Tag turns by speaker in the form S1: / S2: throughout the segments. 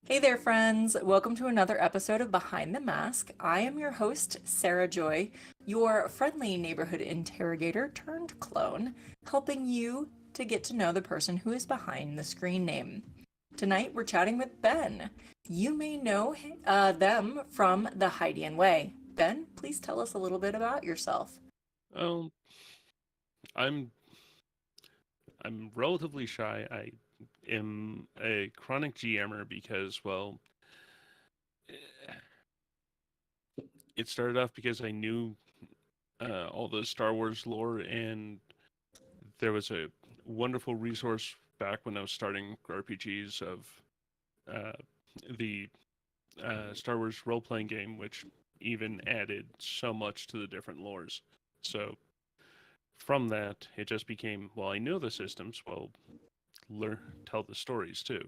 S1: Hey there, friends. Welcome to another episode of Behind the Mask. I am your host, Sarah Joy, your friendly neighborhood interrogator turned clone, helping you to get to know the person who is behind the screen name. Tonight, we're chatting with Ben. You may know them from the Hydian Way. Ben, please tell us a little bit about yourself.
S2: Um, I'm I'm relatively shy. I am a chronic GMer because, well, it started off because I knew all the Star Wars lore, and there was a wonderful resource back when I was starting RPGs of uh, the Star Wars role playing game, which even added so much to the different lores. So from that, it just became, well, I know the systems. Well, learn tell the stories too,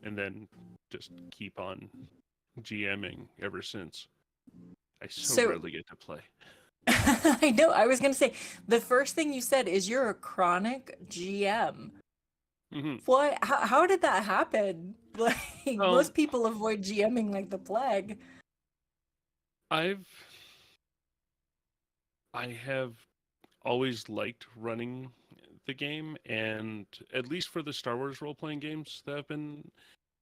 S2: and then just keep on GMing ever since. I so
S1: So,
S2: rarely get to play.
S1: I know, I was going to say, the first thing you said is you're a chronic GM.
S2: Hmm.
S1: What? How did that happen? Like,
S2: Well,
S1: most people avoid GMing like the plague.
S2: I've I have always liked running the game, and at least for the Star Wars role playing games that I've been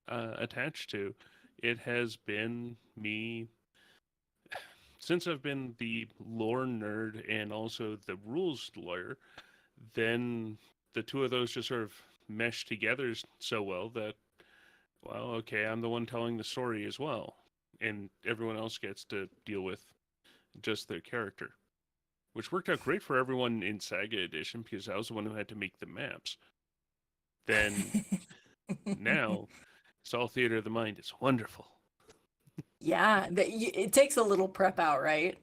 S2: attached to, it has been me since I've been the lore nerd and also the rules lawyer. Then the two of those just sort of mesh together so well that, well, okay, I'm the one telling the story as well, and everyone else gets to deal with just their character, which worked out great for everyone in Saga Edition because I was the one who had to make the maps. Then now it's all theater of the mind. It's wonderful.
S1: Yeah, it takes a little prep out, right?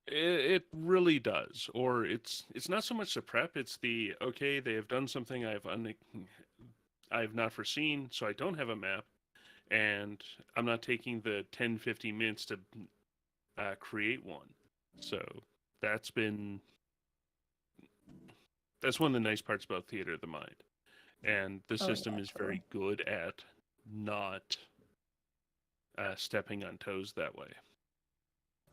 S2: It really does. Or it's not so much the prep. It's the okay. They have done something I've not foreseen, so I don't have a map, and I'm not taking the 10-15 minutes to create one. So that's been that's one of the nice parts about theater of the mind, and the
S1: Oh yeah,
S2: system is
S1: totally.
S2: very good at not stepping on toes that way.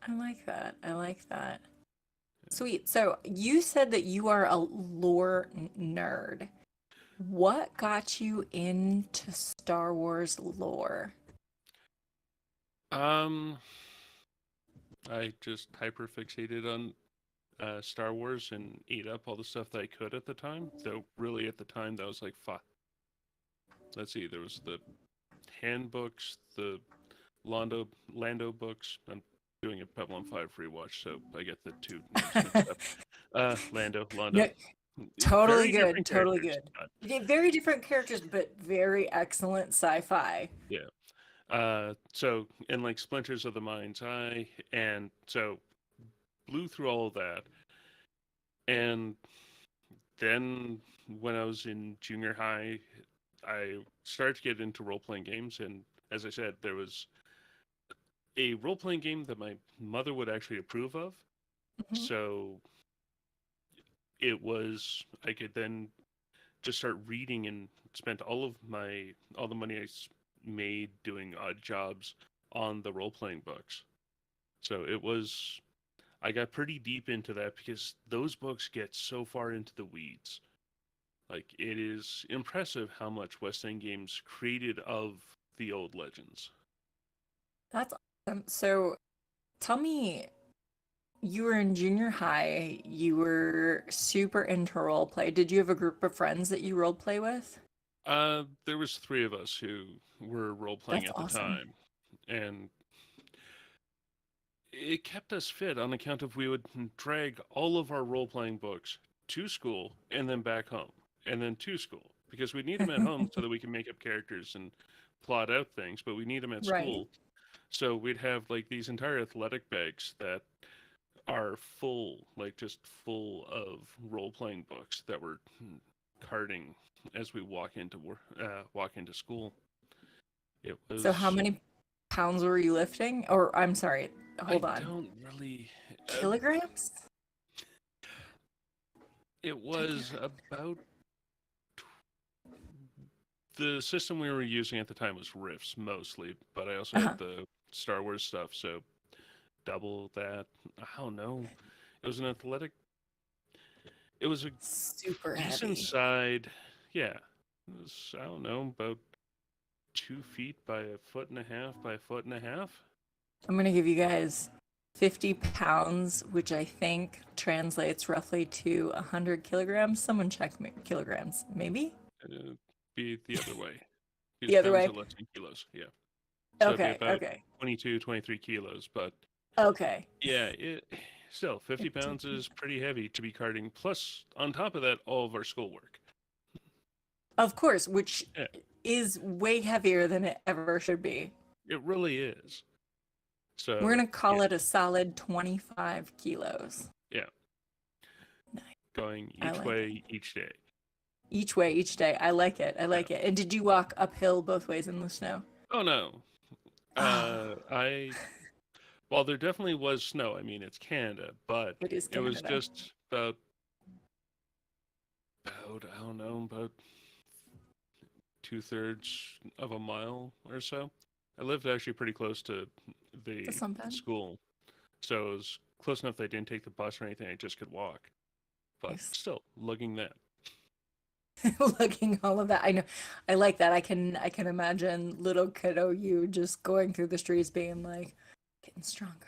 S1: I like that. I like that. Sweet. So you said that you are a lore nerd. What got you into Star Wars lore?
S2: Um, I just hyper fixated on Star Wars and ate up all the stuff that I could at the time. Though really at the time that was like, let's see, there was the handbooks, the Lando books. I'm doing a Babylon 5 rewatch, so I get the two names mixed up. Lando.
S1: No, totally
S2: Very
S1: good.
S2: different
S1: Totally
S2: characters.
S1: good. Yeah, very different characters, but very excellent sci-fi.
S2: Yeah. So and like Splinters of the Mind's Eye, and so blew through all of that, and then when I was in junior high, I started to get into role playing games, and as I said, there was a role playing game that my mother would actually approve of.
S1: Mhm.
S2: So it was I could then just start reading and spent all the money made doing odd jobs on the role playing books. So it was I got pretty deep into that because those books get so far into the weeds. Like it is impressive how much West End Games created of the old legends.
S1: That's awesome. So tell me, you were in junior high, you were super into role play. Did you have a group of friends that you role play with?
S2: There was three of us who were role playing
S1: That's
S2: at the
S1: awesome.
S2: time, and it kept us fit on account of we would drag all of our role playing books to school and then back home and then to school because we need them at home so that we can make up characters and plot out things, but we need them at
S1: Right.
S2: school. So we'd have like these entire athletic bags that are full, like just full of role playing books that we're carting as we walk into school. It
S1: So how
S2: was
S1: many pounds were you lifting? Or I'm sorry,
S2: I
S1: hold on.
S2: don't really.
S1: Kilograms?
S2: It
S1: Did I get
S2: was
S1: it?
S2: about the system we were using at the time was Rifts mostly, but I also
S1: Uh-huh.
S2: had the Star Wars stuff, so double that. I don't know. It was an athletic. It was a
S1: Super
S2: decent
S1: heavy.
S2: side. Yeah, it was, I don't know, about 2 feet by a foot and a half by a foot and a half.
S1: I'm going to give you guys 50 pounds, which I think translates roughly to 100 kilograms. Someone check me kilograms, maybe?
S2: Be the other way. Because
S1: The other
S2: pounds
S1: way.
S2: are less than kilos. Yeah. So it'd be
S1: Okay,
S2: about
S1: okay,
S2: 22, 23 kilos. But
S1: okay.
S2: yeah, still 50
S1: 50
S2: pounds is pretty heavy to be carting. Plus, on top of that, all of our schoolwork.
S1: Of course, which
S2: Yeah,
S1: is way heavier than it ever should be.
S2: it really is.
S1: We're
S2: So
S1: going to
S2: yeah,
S1: call it a solid 25 kilos.
S2: yeah,
S1: Nice.
S2: going
S1: I
S2: each
S1: like it.
S2: way each day.
S1: Each way, each day. I like it. I
S2: Yeah.
S1: like it. And did you walk uphill both ways in the snow?
S2: Oh no.
S1: Ah,
S2: I Well, there definitely was snow. I mean, it's Canada, but
S1: it is
S2: it was
S1: Canada.
S2: just about I don't know, about 2/3 of a mile or so. I lived actually pretty close to
S1: That's
S2: the
S1: not bad.
S2: school, so it was close enough that I didn't take the bus or anything. I just could walk. But
S1: Nice.
S2: still, lugging that.
S1: Looking all of that. I know. I like that. I can imagine little kiddo you just going through the streets being like getting stronger.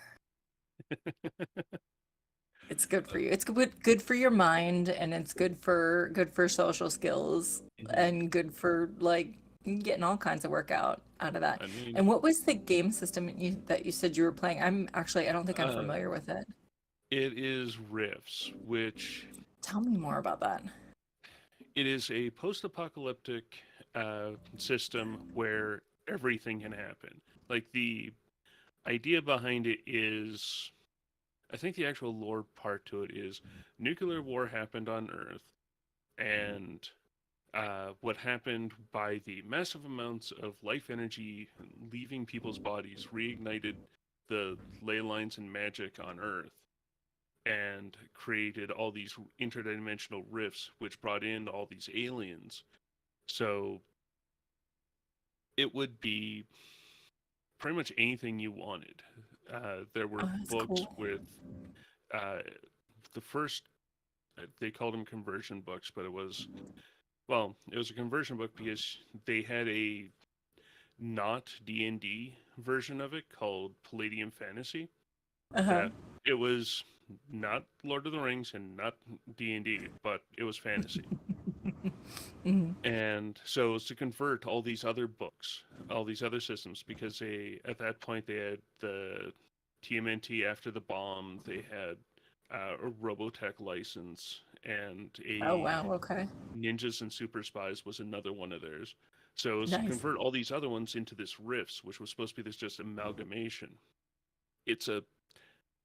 S1: It's good for you. It's good for your mind and it's good for social skills
S2: Mhm.
S1: and good for like getting all kinds of workout out of that.
S2: I mean,
S1: And what was the game system that you said you were playing? I don't think I'm
S2: uh,
S1: familiar with it.
S2: it is Rifts, which
S1: Tell me more about that.
S2: it is a post-apocalyptic system where everything can happen. Like the idea behind it is, I think the actual lore part to it is nuclear war happened on Earth, and what happened by the massive amounts of life energy leaving people's bodies reignited the ley lines and magic on Earth and created all these interdimensional rifts, which brought in all these aliens. So it would be pretty much anything you wanted. There were
S1: Oh, that's
S2: books
S1: cool.
S2: with uh, the first, they called them conversion books, but it was a conversion book because they had a not D&D version of it called Palladium Fantasy.
S1: Uh-huh.
S2: That it was not Lord of the Rings and not D&D, but it was fantasy.
S1: Mhm.
S2: And so it's to convert all these other books, all these other systems, because at that point they had the TMNT after the bomb, they had a Robotech license, and
S1: Oh
S2: a
S1: wow, okay.
S2: Ninjas and Super Spies was another one of theirs. So it was to
S1: Nice.
S2: convert all these other ones into this Rifts, which was supposed to be this just amalgamation. It's a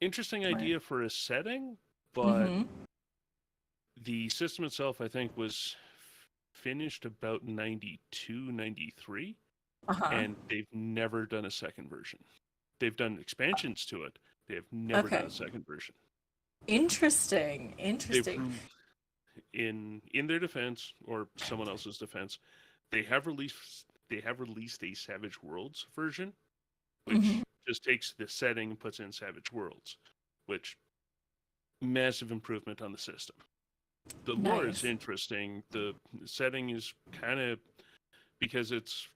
S2: interesting
S1: Right.
S2: idea for a setting, but
S1: Mm-hmm.
S2: the system itself, I think, was finished about 92, 93,
S1: Uh-huh.
S2: and they've never done a second version. They've done expansions to it. They have never done
S1: Okay.
S2: a second version.
S1: Interesting.
S2: They've
S1: Interesting.
S2: in their defense or someone else's defense, they have released a Savage Worlds version,
S1: Mm-hmm.
S2: which just takes the setting and puts in Savage Worlds, which massive improvement on the system. The lore is
S1: Nice.
S2: interesting. The setting is kind of because it's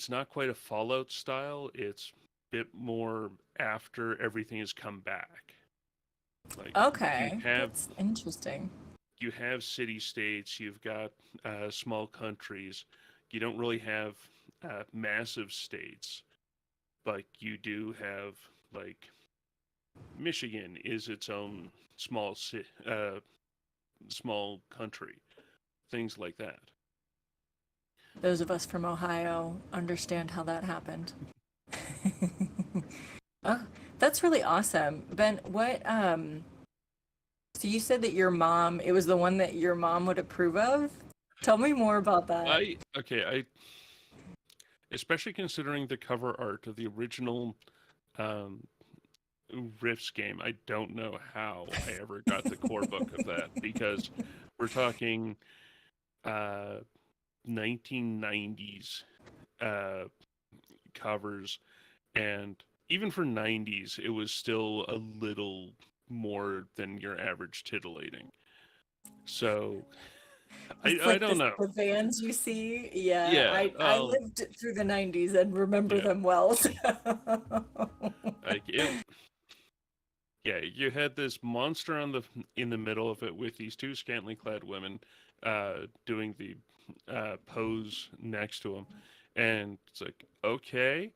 S2: not quite a Fallout style. It's a bit more after everything has come back. Like you
S1: Okay.
S2: have
S1: That's interesting.
S2: you have city states, you've got small countries. You don't really have massive states, but you do have like Michigan is its own small country, things like that.
S1: Those of us from Ohio understand how that happened. Oh, that's really awesome. Ben, so you said that it was the one that your mom would approve of? Tell me more about that.
S2: I especially considering the cover art of the original um, Rifts game. I don't know how I ever got the core book of that because we're talking uh, 1990s uh, covers, and even for 90s, it was still a little more than your average titillating. So
S1: It's
S2: I
S1: like
S2: don't know.
S1: the vans you see. Yeah,
S2: Yeah,
S1: I lived through the 90s and remember
S2: yeah,
S1: them well.
S2: like it. Yeah, you had this monster on the in the middle of it with these two scantily clad women doing the pose next to him, and it's like okay,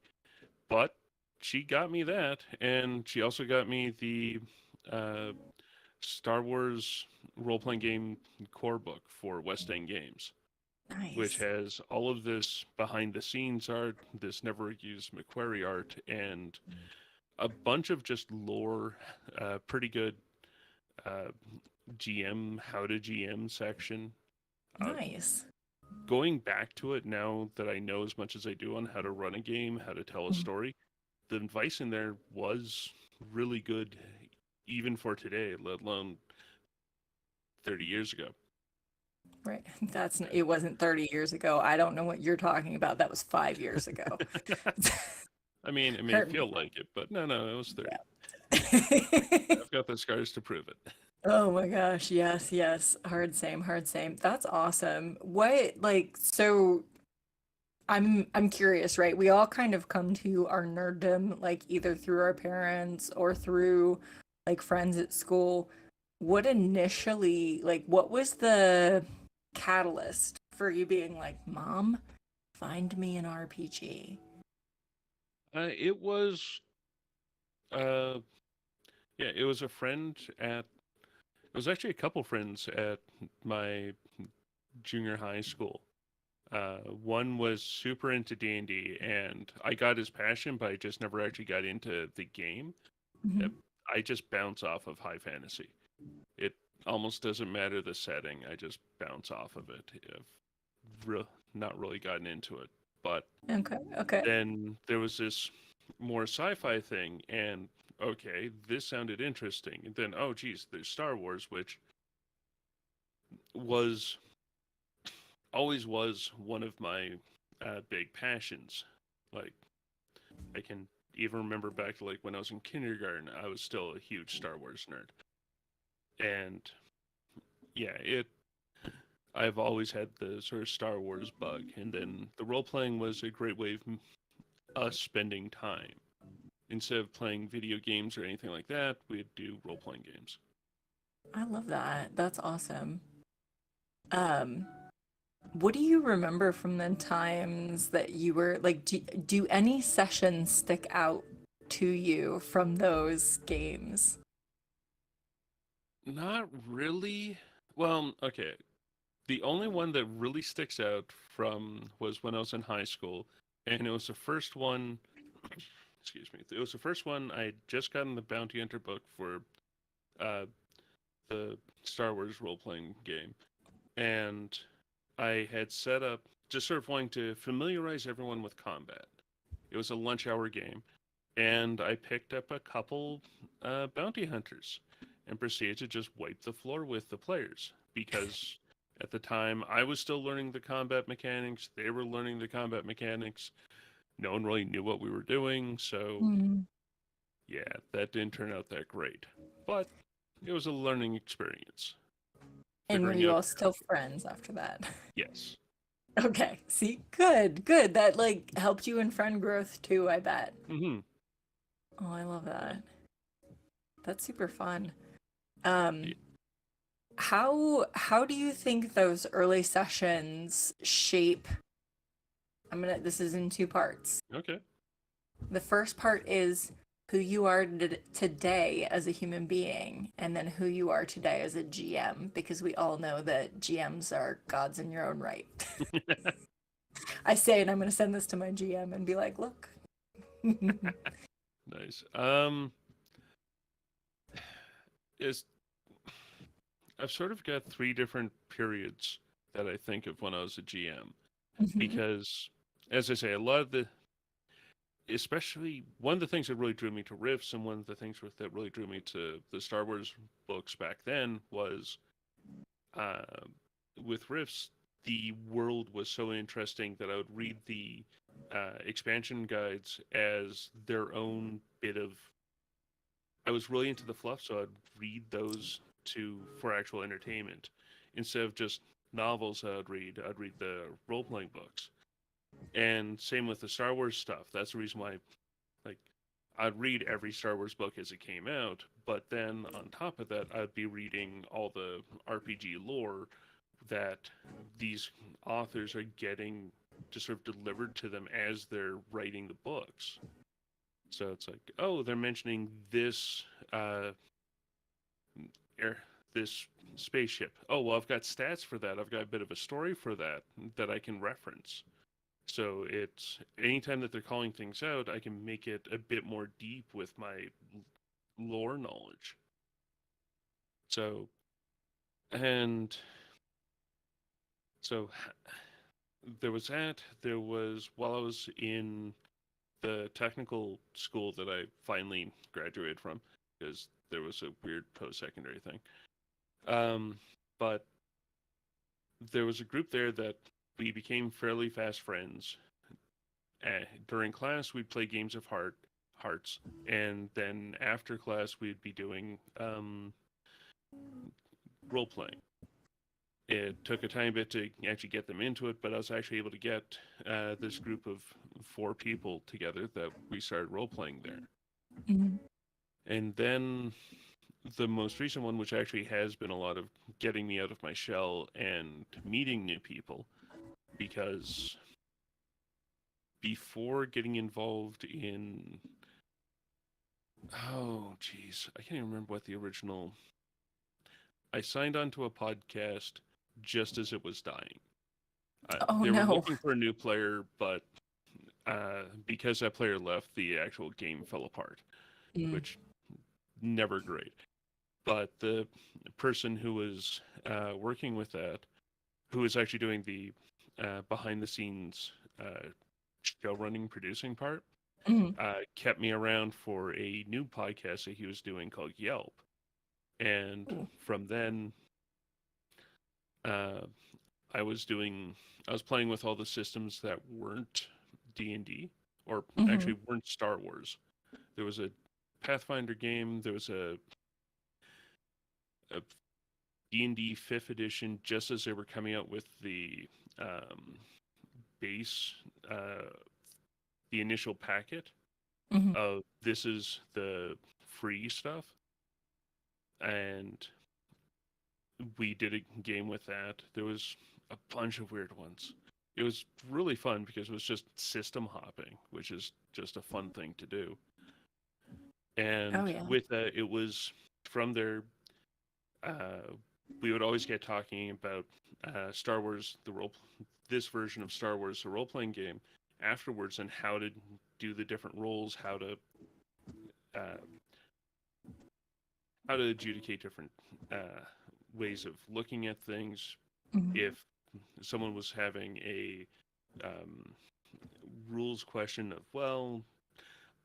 S2: but she got me that, and she also got me the uh, Star Wars role playing game core book for West End Games, which
S1: Nice.
S2: has all of this behind the scenes art, this never used Macquarie art, and a bunch of just lore, pretty good uh, GM, how to GM section. Uh,
S1: Nice.
S2: Going back to it now that I know as much as I do on how to run a game, how to tell a
S1: Mhm.
S2: story, the advice in there was really good, even for today, let alone 30 years ago.
S1: Right. It wasn't 30 years ago. I don't know what you're talking about. That was 5 years ago.
S2: I mean, it may
S1: Hurt me.
S2: feel like it, but no, it was 30.
S1: Yeah.
S2: I've got the scars to prove it.
S1: Oh my gosh, yes, yes. Hard same, hard same. That's awesome. What like so I'm curious, right? We all kind of come to our nerddom like either through our parents or through like friends at school. What initially like what was the catalyst for you being like, "Mom, find me an RPG?"
S2: It was, uh, yeah, it was a friend at, it was actually a couple friends at my junior high school. One was super into D&D, and I got his passion, but I just never actually got into the game. Uh,
S1: Mhm.
S2: I just bounce off of high fantasy. It almost doesn't matter the setting. I just bounce off of it. I've not really gotten into it. But
S1: Okay, okay.
S2: then there was this more sci-fi thing, and okay, this sounded interesting. And then, oh, geez, there's Star Wars, which was always was one of my big passions. Like I can even remember back to like when I was in kindergarten, I was still a huge Star Wars nerd. And yeah, it I've always had the sort of Star Wars bug, and then the role playing was a great way of us spending time. Instead of playing video games or anything like that, we'd do role playing games.
S1: I love that. That's awesome. Um What do you remember from the times that you were like, do any sessions stick out to you from those games?
S2: Not really. Well, okay. The only one that really sticks out from was when I was in high school, and it was the first one. Excuse me. It was the first one I had just gotten the Bounty Hunter book for uh, the Star Wars role playing game, and I had set up just sort of wanting to familiarize everyone with combat. It was a lunch hour game, and I picked up a couple bounty hunters and proceeded to just wipe the floor with the players because at the time I was still learning the combat mechanics. They were learning the combat mechanics. No one really knew what we were doing, so
S1: Hmm.
S2: yeah, that didn't turn out that great. But it was a learning experience.
S1: And were
S2: Figuring
S1: you
S2: out,
S1: all still friends after that?
S2: yes.
S1: Okay, see, good, good. That like helped you in friend growth too, I bet.
S2: Hmm.
S1: Oh, I love that. That's super fun. Um, how do you think those early sessions shape? This is in two parts.
S2: Okay.
S1: The first part is who you are today as a human being, and then who you are today as a GM, because we all know that GMs are gods in your own right. I say, and I'm going to send this to my GM and be like, look.
S2: Nice. Is I've sort of got three different periods that I think of when I was a GM
S1: Mhm.
S2: because, as I say, a lot of the, especially one of the things that really drew me to Rifts and one of the things that really drew me to the Star Wars books back then was uh, with Rifts. the world was so interesting that I would read the expansion guides as their own bit of. I was really into the fluff, so I'd read those for actual entertainment instead of just novels. I'd read the role playing books, and same with the Star Wars stuff. That's the reason why, like, I'd read every Star Wars book as it came out, but then on top of that, I'd be reading all the RPG lore that these authors are getting just sort of delivered to them as they're writing the books. So it's like, oh, they're mentioning this air, this spaceship. Oh, well, I've got stats for that. I've got a bit of a story for that that I can reference. So it's anytime that they're calling things out, I can make it a bit more deep with my lore knowledge. So, and so there was that. There was, while I was in the technical school that I finally graduated from, because there was a weird post secondary thing. But there was a group there that we became fairly fast friends. During class, we'd play games of hearts, and then after class, we'd be doing role playing. It took a tiny bit to actually get them into it, but I was actually able to get this group of 4 people together that we started role playing there.
S1: Mhm.
S2: And then the most recent one, which actually has been a lot of getting me out of my shell and meeting new people, because before getting involved in, oh geez, I can't even remember what the original. I signed on to a podcast just as it was dying.
S1: Oh
S2: They were
S1: no.
S2: looking for a new player, but because that player left, the actual game fell apart,
S1: Mm.
S2: which never great. But the person who was working with that, who was actually doing the behind the scenes show running, producing part,
S1: Mhm.
S2: kept me around for a new podcast that he was doing called Yelp. And
S1: Ooh.
S2: from then, uh, I was playing with all the systems that weren't D&D, or
S1: Mhm.
S2: actually weren't Star Wars. There was a Pathfinder game. There was a D&D 5th edition just as they were coming out with the um, base, uh, the initial packet
S1: Mhm.
S2: of this is the free stuff. And we did a game with that. There was a bunch of weird ones. It was really fun because it was just system hopping, which is just a fun thing to do.
S1: Oh
S2: And
S1: yeah.
S2: with that, it was from there. Uh, we would always get talking about Star Wars, this version of Star Wars, the role playing game, afterwards, and how to do the different roles, uh, how to adjudicate different ways of looking at things.
S1: Mhm.
S2: If someone was having a um, rules question of, well,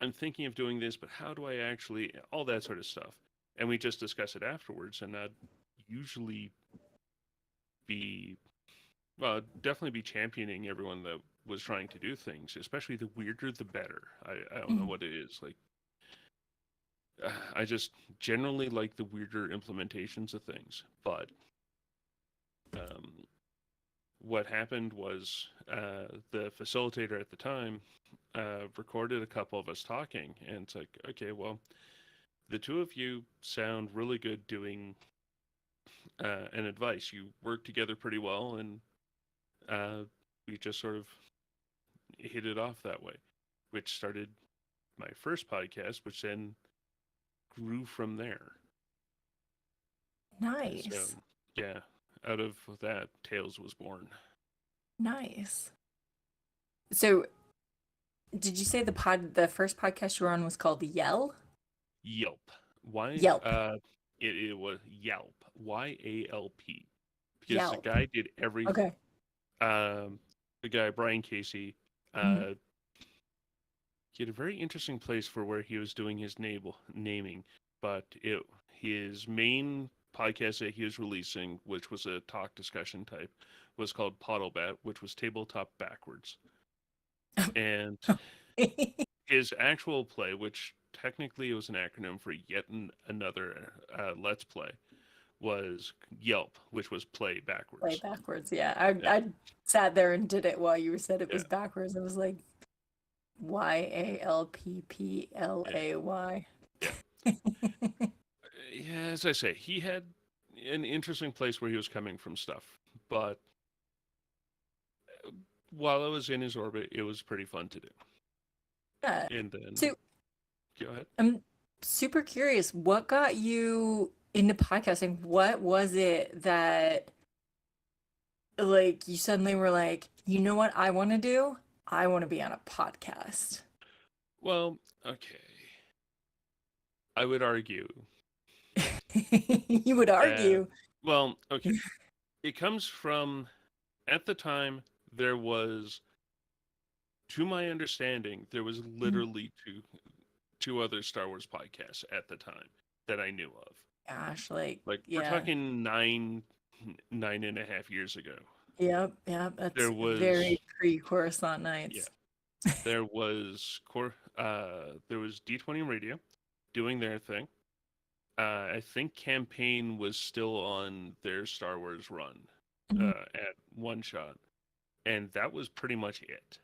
S2: I'm thinking of doing this, but how do I actually, all that sort of stuff. And we just discuss it afterwards, and I'd usually be, well, definitely be championing everyone that was trying to do things, especially the weirder the better. I don't know
S1: Mhm.
S2: what it is. Like, I just generally like the weirder implementations of things. But um, what happened was the facilitator at the time recorded a couple of us talking, and it's like, okay, well, the two of you sound really good doing an advice. You work together pretty well, and uh, we just sort of hit it off that way, which started my first podcast, which then grew from there. So,
S1: Nice.
S2: yeah, out of that, Tales was born.
S1: Nice. So, did you say the first podcast you were on was called Yell?
S2: Yelp. Why?
S1: Yelp.
S2: It was Yelp. YALP. Because the
S1: Yelp.
S2: guy did every.
S1: Okay.
S2: Um, the guy Brian Casey.
S1: Mhm.
S2: Uh, he had a very interesting place for where he was doing his naming, but his main podcast that he was releasing, which was a talk discussion type, was called Pottlebat, which was tabletop backwards. And his actual play, which technically was an acronym for yet another Let's Play, was Yelp, which was play
S1: Play
S2: backwards.
S1: backwards. Yeah.
S2: Yeah,
S1: I sat there and did it while you said it
S2: yeah,
S1: was backwards. I was like,
S2: yeah,
S1: YALPPLAY.
S2: yeah. Yeah, as I say, he had an interesting place where he was coming from stuff, but while I was in his orbit, it was pretty fun to do.
S1: Yeah.
S2: And then,
S1: So
S2: go ahead.
S1: I'm super curious, what got you into podcasting? What was it that like you suddenly were like, you know what I want to do? I want to be on a podcast.
S2: Well, okay. I would argue
S1: You would
S2: that,
S1: argue.
S2: well, okay. It comes from, at the time, there was, to my understanding, there was
S1: Mm,
S2: literally two other Star Wars podcasts at the time that I knew of.
S1: gosh, like,
S2: Like, we're
S1: yeah.
S2: talking 9.5 years ago.
S1: Yep, yep.
S2: There
S1: That's
S2: was,
S1: very pre-Coruscant
S2: yeah,
S1: nights.
S2: there was D20 Radio doing their thing. I think Campaign was still on their Star Wars run
S1: Mhm.
S2: at one shot, and that was pretty much it.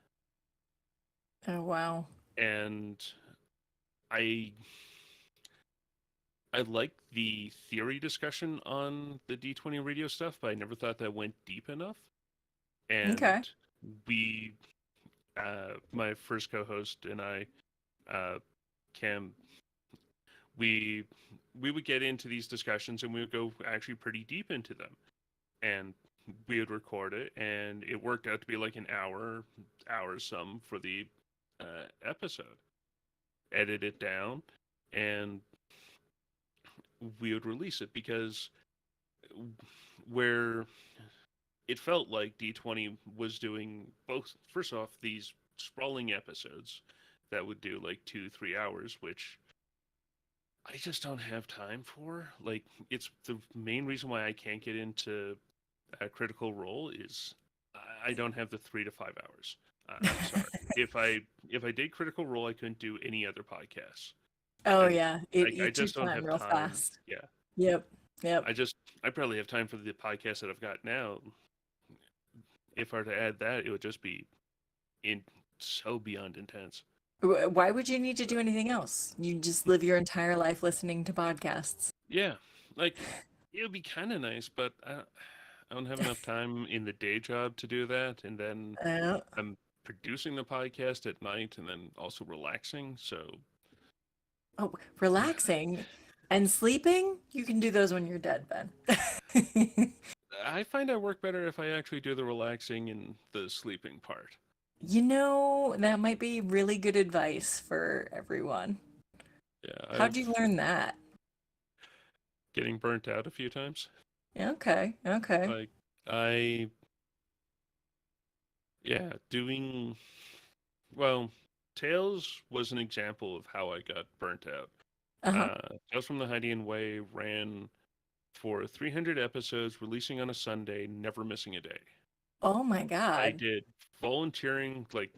S1: Oh, wow.
S2: And I I liked the theory discussion on the D20 radio stuff, but I never thought that went deep enough. And
S1: Okay.
S2: we, my first co-host and I, uh, Cam, we we would get into these discussions and we would go actually pretty deep into them. And we would record it, and it worked out to be like an hour some for the episode. Edit it down, and we would release it because where it felt like D20 was doing both. First off, these sprawling episodes that would do like 2-3 hours, which I just don't have time for. Like, it's the main reason why I can't get into Critical Role is I don't have the 3 to 5 hours. I'm sorry. If I did Critical Role, I couldn't do any other podcasts.
S1: Oh,
S2: And
S1: yeah. It
S2: I
S1: eats your
S2: just don't
S1: time
S2: have
S1: real
S2: time.
S1: fast.
S2: Yeah.
S1: Yep. Yep.
S2: I probably have time for the podcast that I've got now. If I were to add that, it would just be in so beyond intense.
S1: Why would you need to do anything else? You just live your entire life listening to podcasts.
S2: Yeah. Like, it would be kind of nice, but I don't have enough time in the day job to do that. And then
S1: Uh,
S2: I'm producing the podcast at night and then also relaxing. So
S1: oh, relaxing and sleeping? You can do those when you're dead, Ben.
S2: I find I work better if I actually do the relaxing and the sleeping part.
S1: You know, that might be really good advice for everyone.
S2: Yeah,
S1: How'd you learn that?
S2: getting burnt out a few times.
S1: Okay, okay.
S2: Like, I, yeah, doing, well, Tales was an example of how I got burnt out.
S1: Uh-huh.
S2: Tales from the Hydian Way ran for 300 episodes, releasing on a Sunday, never missing a day.
S1: Oh my
S2: I
S1: God.
S2: did volunteering, like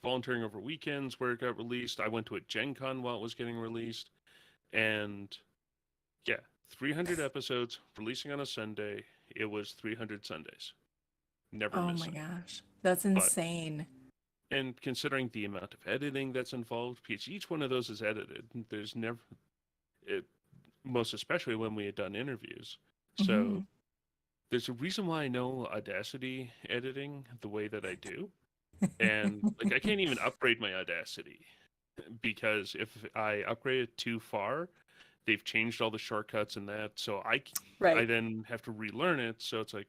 S2: volunteering over weekends where it got released. I went to a Gen Con while it was getting released. And yeah, 300 episodes, releasing on a Sunday. It was 300 Sundays, never
S1: Oh my
S2: missing.
S1: gosh. That's
S2: But,
S1: insane.
S2: and considering the amount of editing that's involved, because each one of those is edited, there's never, it, most especially when we had done interviews. So
S1: Hmm.
S2: there's a reason why I know Audacity editing the way that I do. And like, I can't even upgrade my Audacity because if I upgrade it too far, they've changed all the shortcuts and that. So I
S1: Right.
S2: then have to relearn it. So it's like,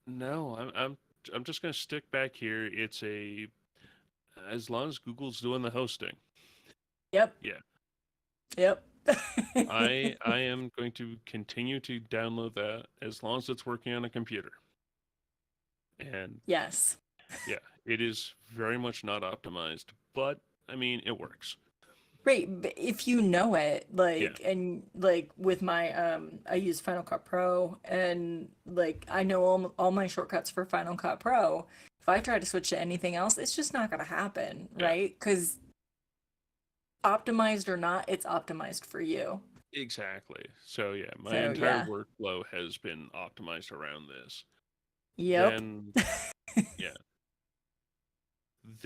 S2: no, I'm just gonna stick back here. It's a, as long as Google's doing the hosting.
S1: Yep.
S2: Yeah.
S1: Yep.
S2: I am going to continue to download that as long as it's working on a computer. And
S1: Yes.
S2: yeah, it is very much not optimized, but I mean, it works.
S1: Right, but if you know it,
S2: Yeah,
S1: like, and like with my I use Final Cut Pro, and like I know all my shortcuts for Final Cut Pro. If I try to switch to anything else, it's just not gonna happen,
S2: yeah,
S1: right? Because optimized or not, it's optimized for you.
S2: exactly. So yeah, my
S1: So
S2: entire
S1: yeah.
S2: workflow has been optimized around this.
S1: Yep.
S2: Then yeah,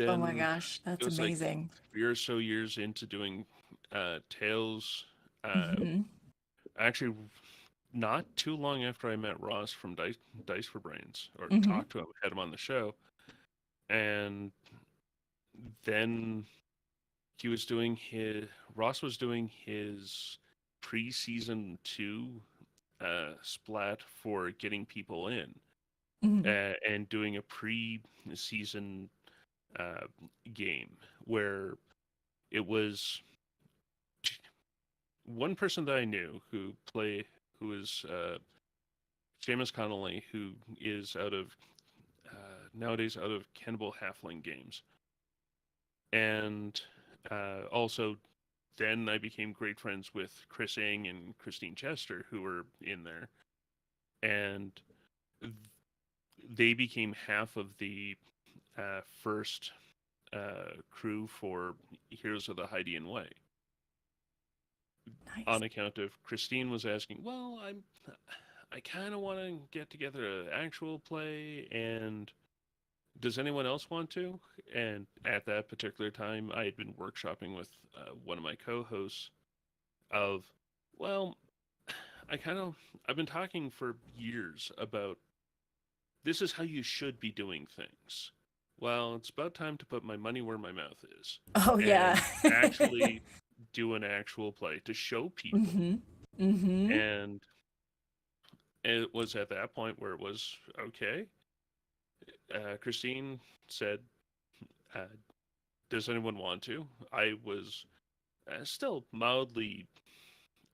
S1: Oh my
S2: then
S1: gosh,
S2: it
S1: that's
S2: was like
S1: amazing.
S2: 3 or so years into doing Tails.
S1: Hmm.
S2: Actually, not too long after I met Ross from Dice for Brains, or
S1: Hmm.
S2: talked to him, had him on the show, and then he was doing his Ross was doing his pre-season 2 splat for getting people in,
S1: Hmm.
S2: and doing a pre-season uh, game where it was one person that I knew who is Seamus Connolly, who is out of nowadays out of Cannibal Halfling Games, and also then I became great friends with Chris Ing and Christine Chester, who were in there, and they became half of the first crew for Heroes of the Hydian Way.
S1: Nice.
S2: On account of Christine was asking, well, I kind of want to get together an actual play, and does anyone else want to? And at that particular time, I had been workshopping with one of my co-hosts of, well, I kind of, I've been talking for years about this is how you should be doing things. Well, it's about time to put my money where my mouth is
S1: Oh yeah.
S2: and actually do an actual play to show people.
S1: Hmm. Hmm.
S2: And it was at that point where it was okay. Christine said, uh, does anyone want to? I was still mildly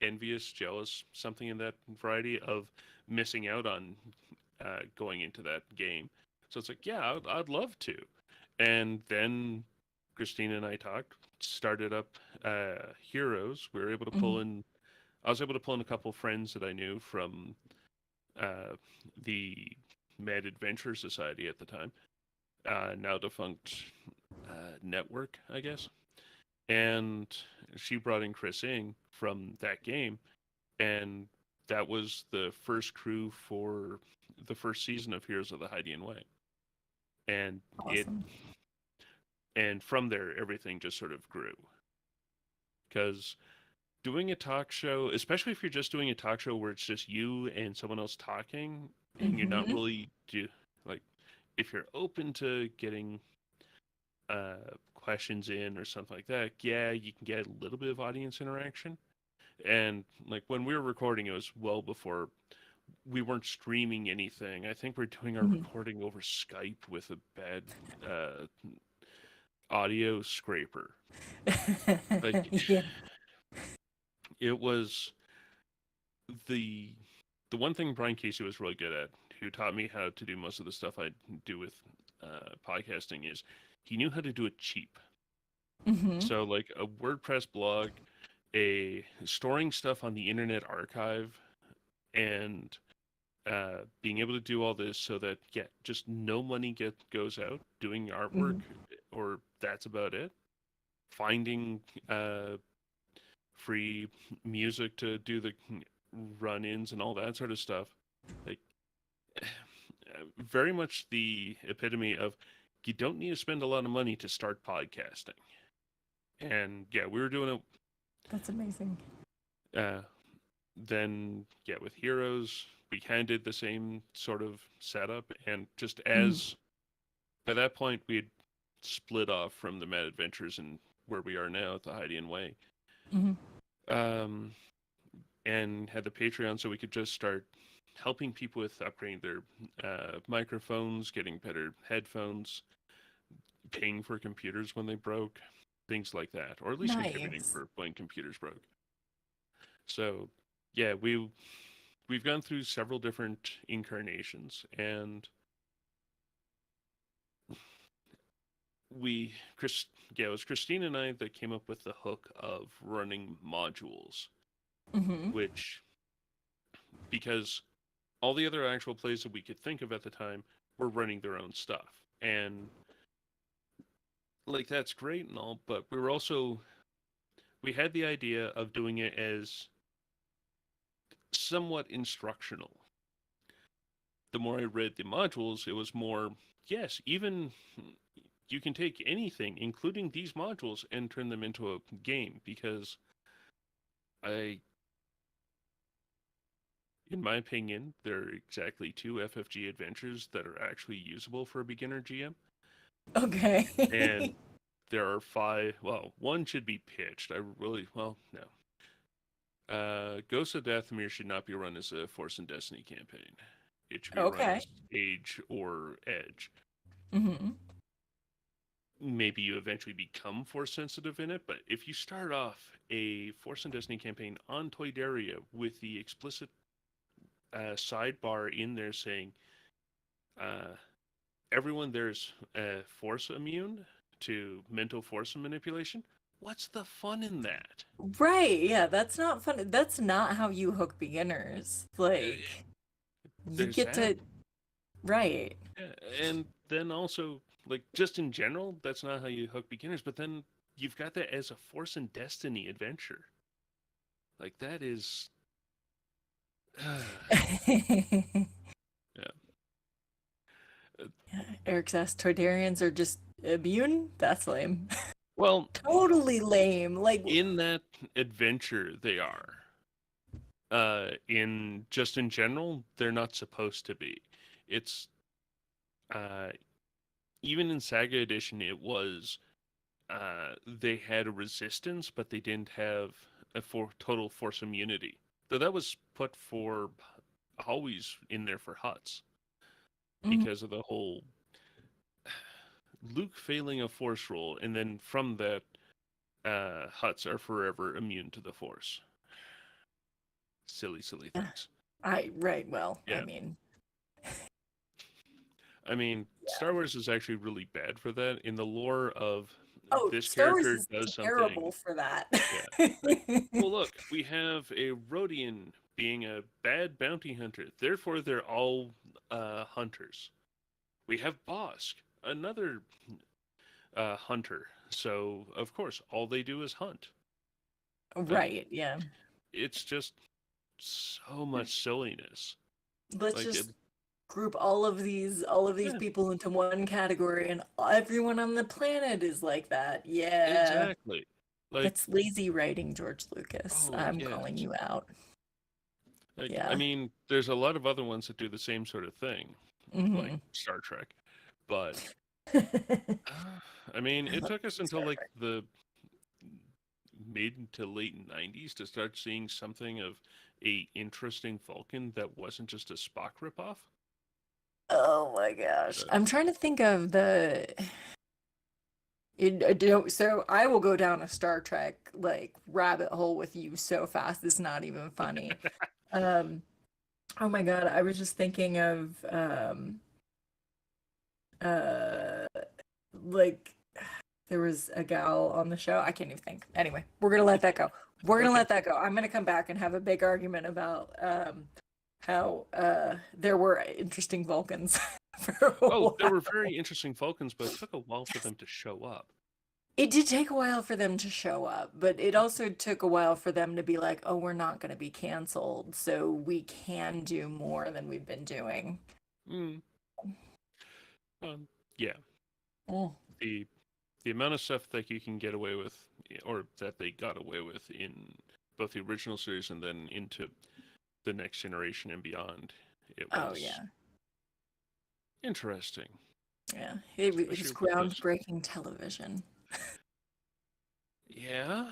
S2: envious, jealous, something in that variety of missing out on going into that game. So it's like, yeah, I'd love to. And then Christina and I talked, started up Heroes. We were able to
S1: Hmm.
S2: pull in. I was able to pull in a couple friends that I knew from uh, the Mad Adventure Society at the time, now defunct network, I guess. And she brought in Chris Ing from that game, and that was the first crew for the first season of Heroes of the Hydian Way. And it
S1: Awesome.
S2: and from there everything just sort of grew. Because doing a talk show, especially if you're just doing a talk show where it's just you and someone else talking, and you're not
S1: Hmm.
S2: really like if you're open to getting questions in or something like that, yeah, you can get a little bit of audience interaction. And like when we were recording, it was well before we weren't streaming anything. I think we're doing our
S1: Hmm.
S2: recording over Skype with a bad uh, audio scraper. Like
S1: Yeah.
S2: it was the the one thing Brian Casey was really good at, who taught me how to do most of the stuff I do with podcasting, is he knew how to do it cheap.
S1: Hmm.
S2: So like a WordPress blog, a storing stuff on the Internet Archive, and being able to do all this so that yeah, just no money goes out doing artwork,
S1: Hmm.
S2: or that's about it. Finding free music to do the run-ins and all that sort of stuff, like very much the epitome of you don't need to spend a lot of money to start podcasting. And yeah, we were doing
S1: That's amazing.
S2: it. Then yeah, with Heroes, we kind of did the same sort of setup, and just
S1: Hmm.
S2: as by that point we had split off from the Mad Adventures and where we are now at the Hydian Way,
S1: Hmm.
S2: um, and had the Patreon, so we could just start helping people with upgrading their microphones, getting better headphones, paying for computers when they broke, things like that, or at least contributing
S1: Nice.
S2: for when computers broke. So yeah, we've gone through several different incarnations, and Chris, yeah, it was Christine and I that came up with the hook of running modules,
S1: Mm-hmm.
S2: which, because all the other actual plays that we could think of at the time were running their own stuff. And like that's great and all, but we had the idea of doing it as somewhat instructional. The more I read the modules, it was more, yes, even you can take anything, including these modules, and turn them into a game because I, in my opinion, they're exactly two FFG adventures that are actually usable for a beginner GM.
S1: Okay.
S2: And there are five, well, one should be pitched. No. Ghost of Dathomir should not be run as a Force and Destiny campaign. It should be run
S1: Okay.
S2: as Age or Edge.
S1: Mm-hmm.
S2: Maybe you eventually become Force sensitive in it, but if you start off a Force and Destiny campaign on Toydaria with the explicit sidebar in there saying uh, everyone there's Force immune to mental force manipulation, what's the fun in that?
S1: Right. Yeah, that's not fun. That's not how you hook beginners.
S2: Uh,
S1: Like, you
S2: there's
S1: get
S2: that.
S1: to, right.
S2: Yeah, and then also, like, just in general, that's not how you hook beginners, but then you've got that as a Force and Destiny adventure. Like, that is. Yeah. Uh,
S1: Eric's asked Toydarians are just immune? That's lame.
S2: well,
S1: Totally lame. Like,
S2: in that adventure, they are. In general, they're not supposed to be. It's uh, even in Saga Edition, it was they had a resistance, but they didn't have a total force immunity. So that was put for always in there for Huts
S1: mhm.
S2: because of the whole Luke failing a force roll, and then from that, Huts are forever immune to the force. Silly, silly things.
S1: Right, well, I
S2: Yeah.
S1: mean,
S2: I mean, Star Wars is actually really bad for that. In the lore of
S1: oh,
S2: this
S1: Star Wars
S2: character
S1: is
S2: does
S1: terrible
S2: something,
S1: for that.
S2: yeah. Like, well, look, we have a Rhodian being a bad bounty hunter. Therefore, they're all hunters. We have Bosk, another hunter. So, of course, all they do is hunt. Like,
S1: Right, yeah.
S2: it's just so much silliness.
S1: Let's
S2: Like,
S1: just group all of these
S2: yeah,
S1: people into one category and everyone on the planet is like that. Yeah.
S2: exactly. Like,
S1: That's lazy writing, George Lucas.
S2: oh,
S1: I'm
S2: yes.
S1: calling you out.
S2: Like, I
S1: Yeah.
S2: mean, there's a lot of other ones that do the same sort of thing, like
S1: Hmm.
S2: Star Trek. But, I mean,
S1: I
S2: it
S1: love
S2: took us until
S1: Star
S2: like
S1: Trek.
S2: the mid to late 90s to start seeing something of a interesting Vulcan that wasn't just a Spock ripoff.
S1: Oh my gosh.
S2: Uh,
S1: I'm trying to think of the so I will go down a Star Trek like rabbit hole with you so fast it's not even funny. Um oh my God, I was just thinking of uh like there was a gal on the show. I can't even think. Anyway, we're gonna let that go. We're gonna
S2: okay.
S1: let that go. I'm gonna come back and have a big argument about how there were interesting Vulcans for a
S2: Oh, there were
S1: while.
S2: very interesting Vulcans, but it took a while for them to show up.
S1: It did take a while for them to show up, but it also took a while for them to be like, oh, we're not going to be canceled, so we can do more than we've been doing.
S2: Mm, um, yeah,
S1: Mm.
S2: the the amount of stuff that you can get away with, or that they got away with in both the original series and then into the next generation and beyond, it
S1: Oh,
S2: was
S1: yeah.
S2: interesting,
S1: Yeah. It was
S2: especially with those.
S1: groundbreaking television.
S2: Yeah.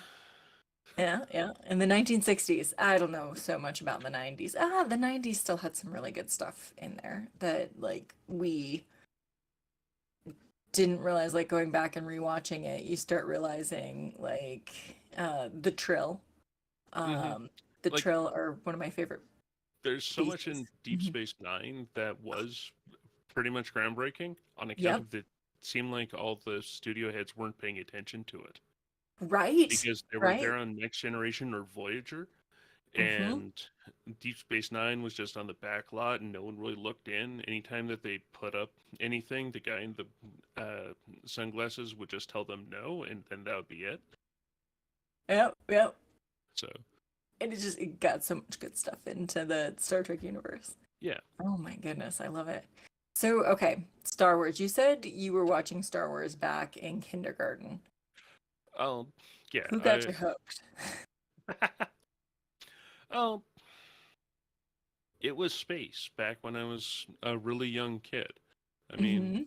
S1: Yeah, yeah. In the 1960s, I don't know so much about the 90s. Ah, the 90s still had some really good stuff in there that like we didn't realize, like going back and rewatching it, you start realizing like the Trill.
S2: Hmm.
S1: Um the
S2: Like,
S1: Trill are one of my favorite
S2: there's so much
S1: pieces.
S2: in Deep
S1: Mhm.
S2: Space Nine that was pretty much groundbreaking on account
S1: Yep.
S2: of the seemed like all the studio heads weren't paying attention to it
S1: Right.
S2: because they were there
S1: Right.
S2: on Next Generation or Voyager,
S1: Mm-hmm.
S2: and Deep Space Nine was just on the back lot, and no one really looked in. Anytime that they put up anything, the guy in the sunglasses would just tell them no, and then that would be it.
S1: Yep. Yep.
S2: So
S1: And it got so much good stuff into the Star Trek universe.
S2: yeah.
S1: Oh my goodness, I love it. So, okay, Star Wars. You said you were watching Star Wars back in kindergarten.
S2: Oh yeah.
S1: Who got you hooked?
S2: Oh, it was space back when I was a really young kid. I mean,
S1: Mm-hmm.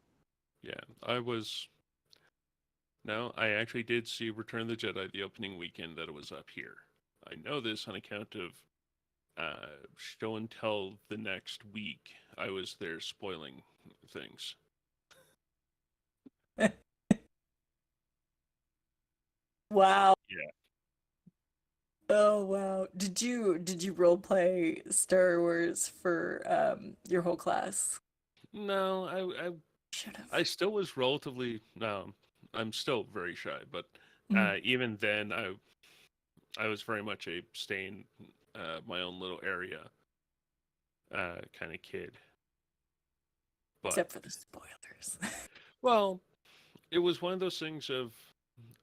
S2: yeah, I was. No, I actually did see Return of the Jedi the opening weekend that it was up here. I know this on account of show and tell the next week. I was there spoiling things.
S1: Wow.
S2: Yeah.
S1: Oh wow. Did you role play Star Wars for your whole class?
S2: No,
S1: Should
S2: I
S1: have.
S2: still was relatively no. I'm still very shy, but
S1: Mm.
S2: even then, I was very much a stay in my own little area kind of kid. But
S1: Except for the spoilers.
S2: well, it was one of those things of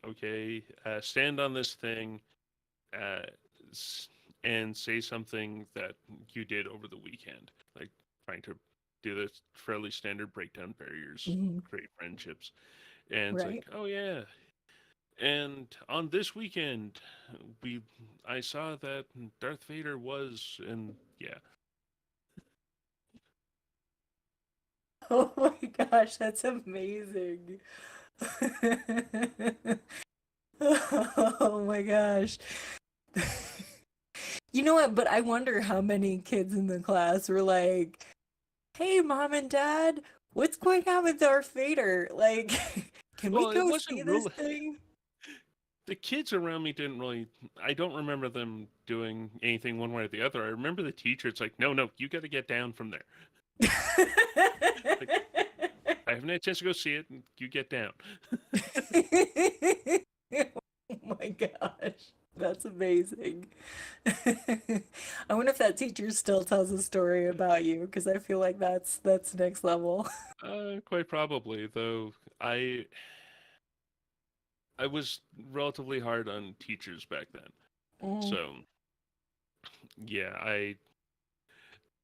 S2: okay, stand on this thing uh, and say something that you did over the weekend, like trying to do this fairly standard breakdown barriers,
S1: Mhm.
S2: create friendships, and it's like,
S1: Right?
S2: oh yeah. And on this weekend, we I saw that Darth Vader was, and yeah.
S1: Oh my gosh, that's amazing. Oh my gosh. You know what? But I wonder how many kids in the class were like, "Hey, mom and dad, what's going on with Darth Vader? Like, can we
S2: Well, it
S1: go see
S2: wasn't
S1: this
S2: really.
S1: thing?"
S2: The kids around me didn't really. I don't remember them doing anything one way or the other. I remember the teacher. It's like, no, no, you got to get down from there. Like, I haven't had a chance to go see it. And you get down.
S1: Oh my gosh, that's amazing. I wonder if that teacher still tells a story about you because I feel like that's next level.
S2: Quite probably, though. I was relatively hard on teachers back then.
S1: Mm,
S2: So yeah, I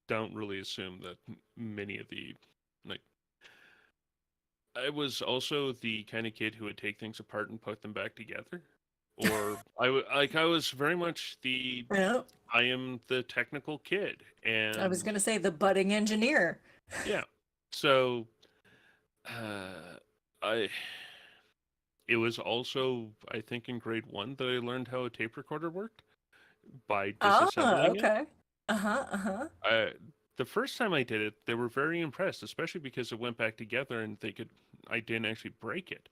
S2: don't really assume that many of the like. I was also the kind of kid who would take things apart and put them back together. Or I was very much the
S1: yeah,
S2: I am the technical kid,
S1: I was
S2: and
S1: gonna say the budding engineer.
S2: yeah. So uh, I it was also I think in grade 1 that I learned how a tape recorder worked by
S1: Ah,
S2: disassembling it.
S1: okay. Uh-huh, uh-huh.
S2: I The first time I did it, they were very impressed, especially because it went back together and I didn't actually break it.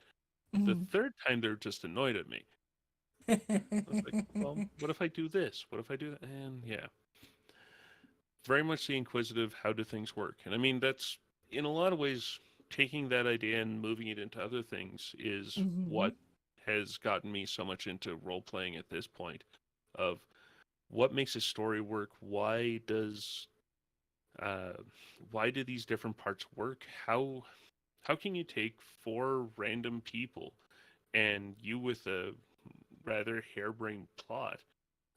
S2: The
S1: Mhm.
S2: third time they were just annoyed at me. I was like, well, what if I do this? What if I do that? And yeah, very much the inquisitive, how do things work? And I mean, that's in a lot of ways, taking that idea and moving it into other things is
S1: Mhm.
S2: what has gotten me so much into role playing at this point of what makes a story work? Uh, why do these different parts work? How can you take four random people and you with a rather harebrained plot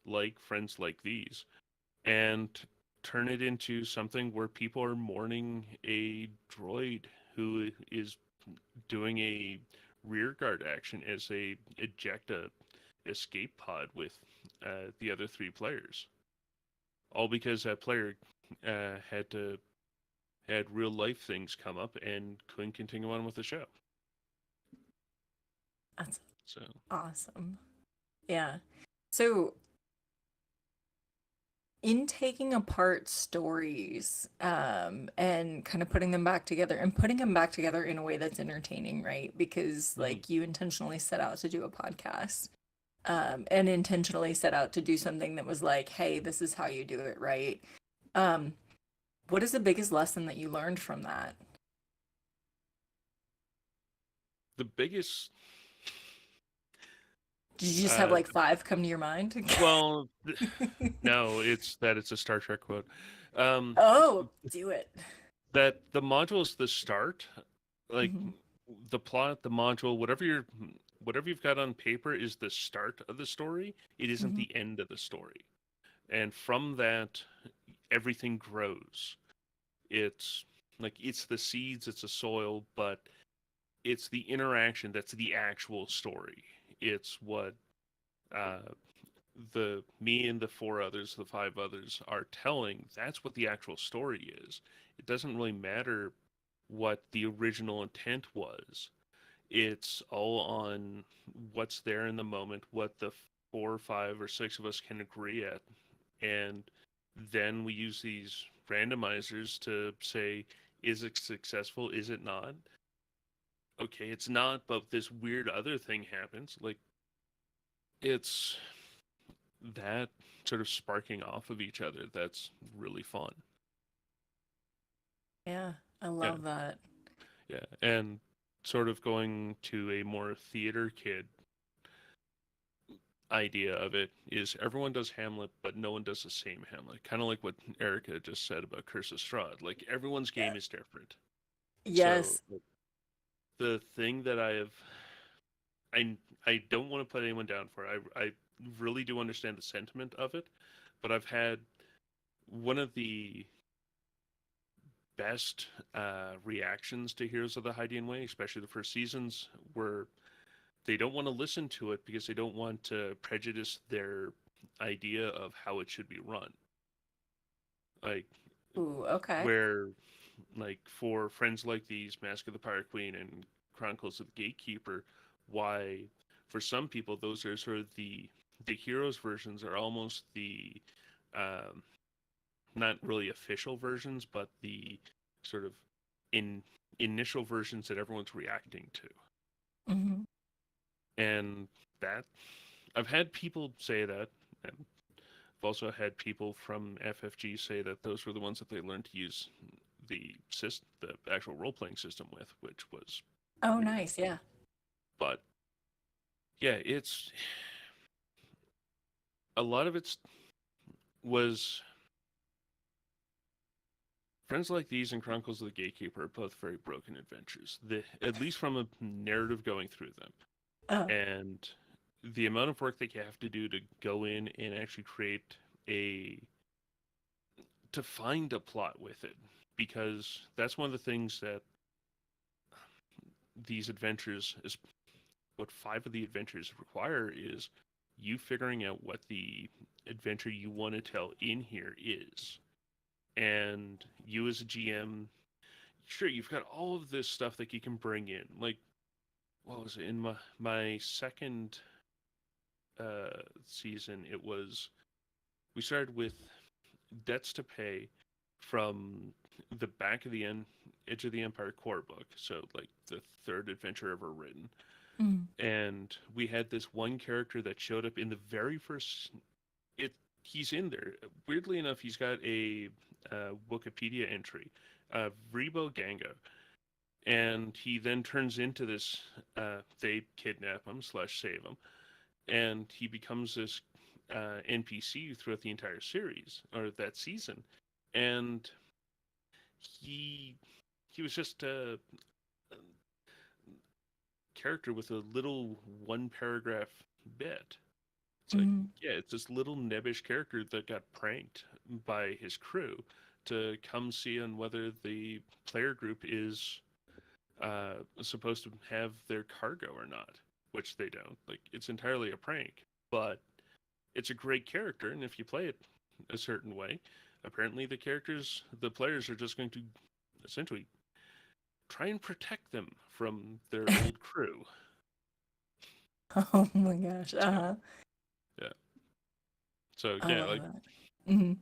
S2: like Friends Like These and turn it into something where people are mourning a droid who is doing a rearguard action as they eject a escape pod with the other three players, all because that player had real life things come up and couldn't continue on with the show.
S1: That's
S2: So
S1: awesome. Yeah. So, in taking apart stories, and kind of putting them back together and putting them back together in a way that's entertaining, right? Because
S2: mhm.
S1: like you intentionally set out to do a podcast, and intentionally set out to do something that was like, hey, this is how you do it, right? Um, what is the biggest lesson that you learned from that?
S2: the biggest
S1: Did you just have
S2: uh
S1: like five come to your mind?
S2: well no, it's a Star Trek quote. Um
S1: Oh, do it.
S2: that the module is the start, like
S1: Hmm.
S2: the plot, the module, whatever you've got on paper is the start of the story. It isn't
S1: Hmm.
S2: the end of the story. And from that everything grows. It's like it's the seeds, it's the soil, but it's the interaction that's the actual story. It's what uh, the me and the four others, the five others are telling. That's what the actual story is. It doesn't really matter what the original intent was. It's all on what's there in the moment, what the four or five or six of us can agree at, and then we use these randomizers to say, is it successful? Is it not? Okay, it's not, but this weird other thing happens. Like it's that sort of sparking off of each other that's really fun.
S1: Yeah, I
S2: Yeah,
S1: love that.
S2: yeah. And sort of going to a more theater kid idea of it is everyone does Hamlet, but no one does the same Hamlet. Kind of like what Erica just said about Curse of Strahd. Like everyone's
S1: Yeah.
S2: game is different. So
S1: Yes.
S2: the thing that I I don't want to put anyone down for. I really do understand the sentiment of it, but I've had one of the best reactions to Heroes of the Hydian Way, especially the first seasons, where they don't want to listen to it because they don't want to prejudice their idea of how it should be run. Like
S1: Ooh, okay.
S2: where like for friends like these, Mask of the Pirate Queen and Chronicles of the Gatekeeper, why for some people those are sort of the heroes versions are almost the um, not really official versions, but the sort of in initial versions that everyone's reacting to.
S1: Hmm.
S2: And that I've had people say that, and I've also had people from FFG say that those were the ones that they learned to use the actual role playing system with, which was
S1: Oh,
S2: weird.
S1: nice. Yeah.
S2: But yeah, it's a lot of it was Friends Like These and Chronicles of the Gatekeeper are both very broken adventures. At least from a narrative going through them,
S1: Oh.
S2: and the amount of work that you have to do to go in and actually create a to find a plot with it, because that's one of the things that these adventures is what five of the adventures require is you figuring out what the adventure you want to tell in here is. And you as a GM, sure, you've got all of this stuff that you can bring in. Like, what was it? In my second season, it was we started with debts to pay from the back of the Edge of the Empire core book, so like the third adventure ever written.
S1: Mm.
S2: And we had this one character that showed up in the very first. It he's in there. Weirdly enough, he's got a Wikipedia entry, Rebo Ganga, and he then turns into this. They kidnap him slash save him, and he becomes this NPC throughout the entire series or that season, and he he was just a character with a little one paragraph bit. It's like,
S1: Mm.
S2: yeah, it's this little nebbish character that got pranked by his crew to come see on whether the player group is supposed to have their cargo or not, which they don't. Like, it's entirely a prank, but it's a great character, and if you play it a certain way, apparently the players are just going to essentially try and protect them from their old crew.
S1: Oh my gosh.
S2: So,
S1: Uh-huh.
S2: yeah. So,
S1: I
S2: yeah,
S1: love
S2: like
S1: that. Hmm.